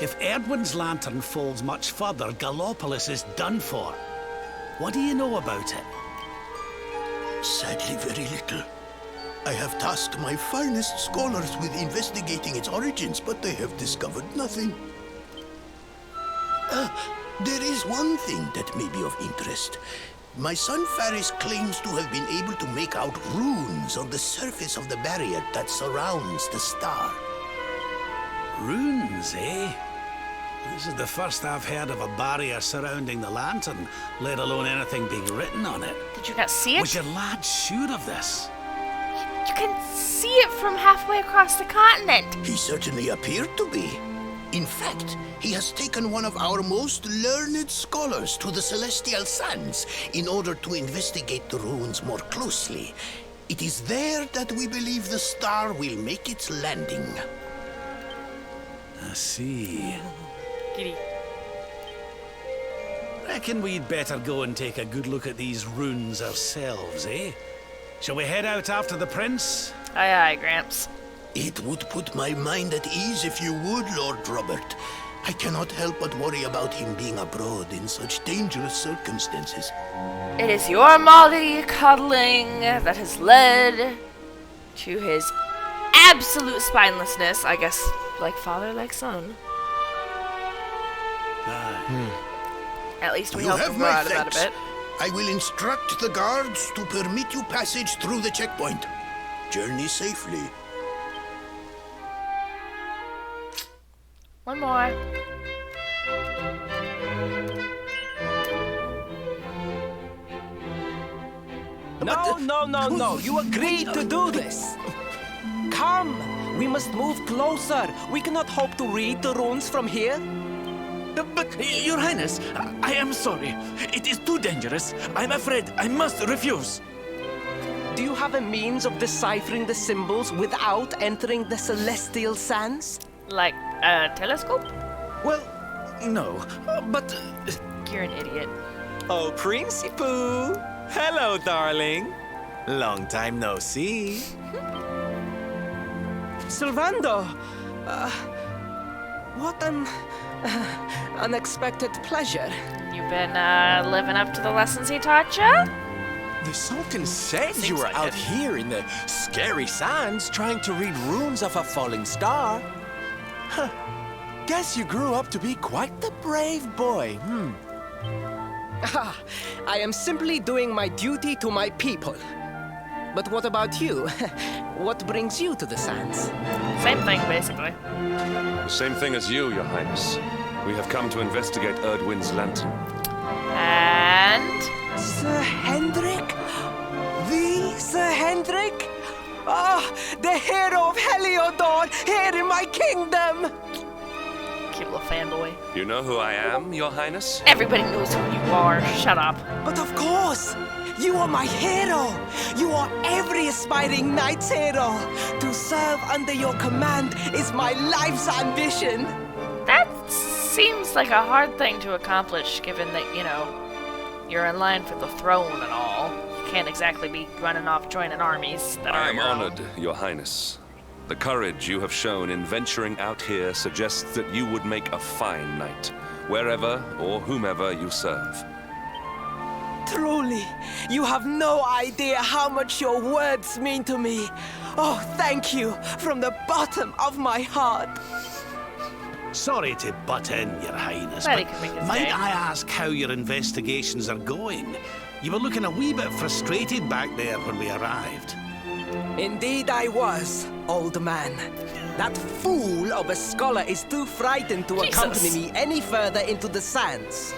If Erdwin's lantern falls much further, Gallopolis is done for. What do you know about it? Sadly, very little. I have tasked my finest scholars with investigating its origins, but they have discovered nothing. There is one thing that may be of interest. My son Faris claims to have been able to make out runes on the surface of the barrier that surrounds the star. Runes, eh? This is the first I've heard of a barrier surrounding the lantern, let alone anything being written on it. Did you not see it? Was your lad sure of this? You can see it from halfway across the continent. He certainly appeared to be. In fact, he has taken one of our most learned scholars to the Celestial Sands in order to investigate the ruins more closely. It is there that we believe the star will make its landing. I see. Giddy. Reckon we'd better go and take a good look at these ruins ourselves, eh? Shall we head out after the prince? Aye, aye, Gramps. It would put my mind at ease if you would, Lord Robert. I cannot help but worry about him being abroad in such dangerous circumstances. It is your molly cuddling that has led to his absolute spinelessness. I guess, like father, like son. At least we You helped have him grow my out of that a thanks. bit. I will instruct the guards to permit you passage through the checkpoint. Journey safely. One more. No. You agreed to do this. Come. We must move closer. We cannot hope to read the runes from here. But, Your Highness, I am sorry. It is too dangerous. I'm afraid I must refuse. Do you have a means of deciphering the symbols without entering the Celestial Sands? Like a telescope? Well, no, but... You're an idiot. Oh, Principoo! Hello, darling. Long time no see. Sylvando! What an unexpected pleasure. You've been living up to the lessons he taught ya? The Sultan said you were like out it. here in the scary sands trying to read runes of a falling star. Huh. Guess you grew up to be quite the brave boy, I am simply doing my duty to my people. But what about you? What brings you to the sands? Same thing, basically. The same thing as you, Your Highness. We have come to investigate Erdwin's lantern. And... Sir Hendrik? The Sir Hendrik? Ah, the hero of Heliodor, here in my kingdom! Cute little fanboy. You know who I am, Your Highness? Everybody knows who you are. Shut up. But of course! You are my hero! You are every aspiring knight's hero! To serve under your command is my life's ambition! That seems like a hard thing to accomplish, given that, you know, you're in line for the throne and all. You can't exactly be running off joining armies that I are am your own. honored, Your Highness. The courage you have shown in venturing out here suggests that you would make a fine knight, wherever or whomever you serve. Truly, you have no idea how much your words mean to me. Oh, thank you from the bottom of my heart. Sorry to butt in, Your Highness, Well, he but can make his might day. I ask how your investigations are going? You were looking a wee bit frustrated back there when we arrived. Indeed I was, old man. That fool of a scholar is too frightened to accompany me any further into the sands.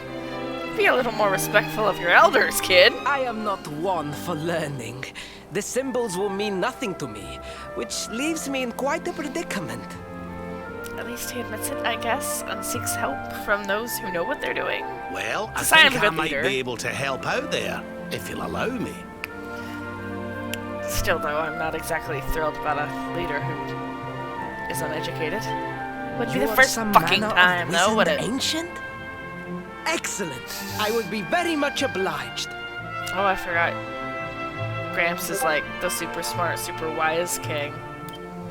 Be a little more respectful of your elders, kid. I am not one for learning. The symbols will mean nothing to me, which leaves me in quite a predicament. At least he admits it, I guess, and seeks help from those who know what they're doing. Well, I It's a sign think of a I good might leader. be able to help out there, if you'll allow me. Still, though, I'm not exactly thrilled about a leader who is uneducated. Wouldn't be You the are first some fucking manner of time, though, would wizened it? ancient? Excellent. I would be very much obliged. Oh, I forgot. Gramps is like the super smart, super wise king.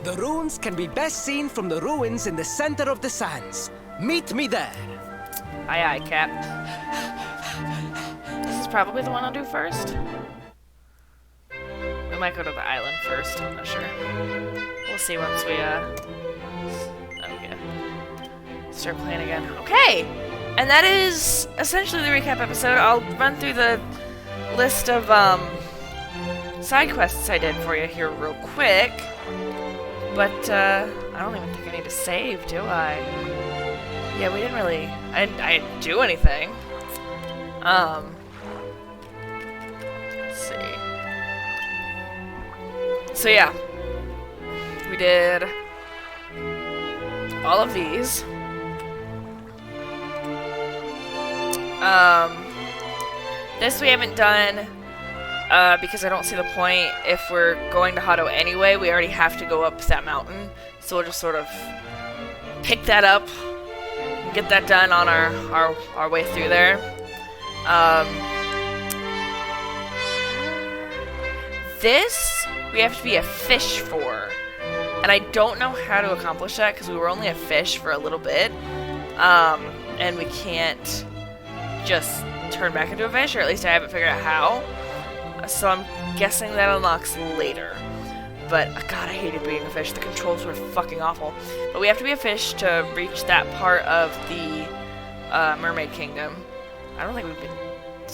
The runes can be best seen from the ruins in the center of the sands. Meet me there. Aye, aye, Cap. This is probably the one I'll do first. We might go to the island first, I'm not sure. We'll see once we, okay. Start playing again. Okay! And that is essentially the recap episode. I'll run through the list of, side quests I did for you here real quick. But, I don't even think I need to save, do I? Yeah, we didn't really... I didn't do anything. Let's see. So yeah, we did all of these. This we haven't done because I don't see the point. If we're going to Hado anyway, we already have to go up that mountain. So we'll just sort of pick that up and get that done on our way through there. This we have to be a fish for. And I don't know how to accomplish that because we were only a fish for a little bit. And we can't just turn back into a fish, or at least I haven't figured out how. So I'm guessing that unlocks later. But, God, I hated being a fish. The controls were fucking awful. But we have to be a fish to reach that part of the Mermaid Kingdom. I don't think we've been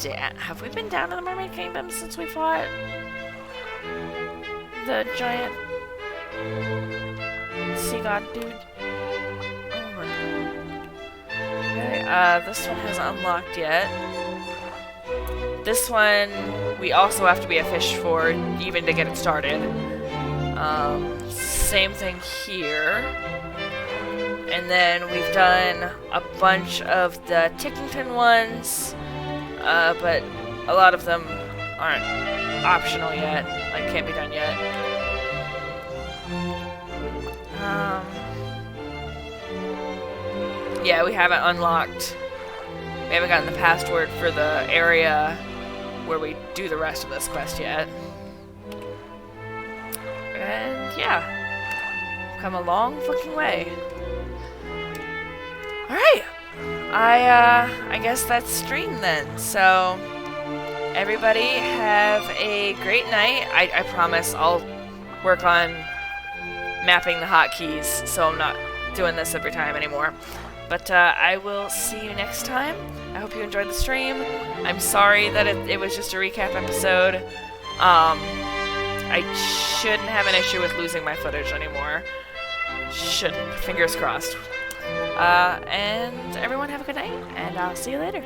down. Have we been down to the Mermaid Kingdom since we fought the giant sea god dude? Oh my god. Okay, this one hasn't unlocked yet. This one, we also have to be a fish for, even to get it started. Same thing here. And then we've done a bunch of the Tickington ones, but a lot of them aren't optional yet, like can't be done yet. Yeah, we haven't unlocked, we haven't gotten the password for the area where we do the rest of this quest yet. And yeah, come a long fucking way. Alright, I guess that's stream then. So, everybody have a great night. I promise I'll work on mapping the hotkeys so I'm not doing this every time anymore. But I will see you next time. I hope you enjoyed the stream. I'm sorry that it was just a recap episode. I shouldn't have an issue with losing my footage anymore. Shouldn't. Fingers crossed. And everyone have a good night, and I'll see you later.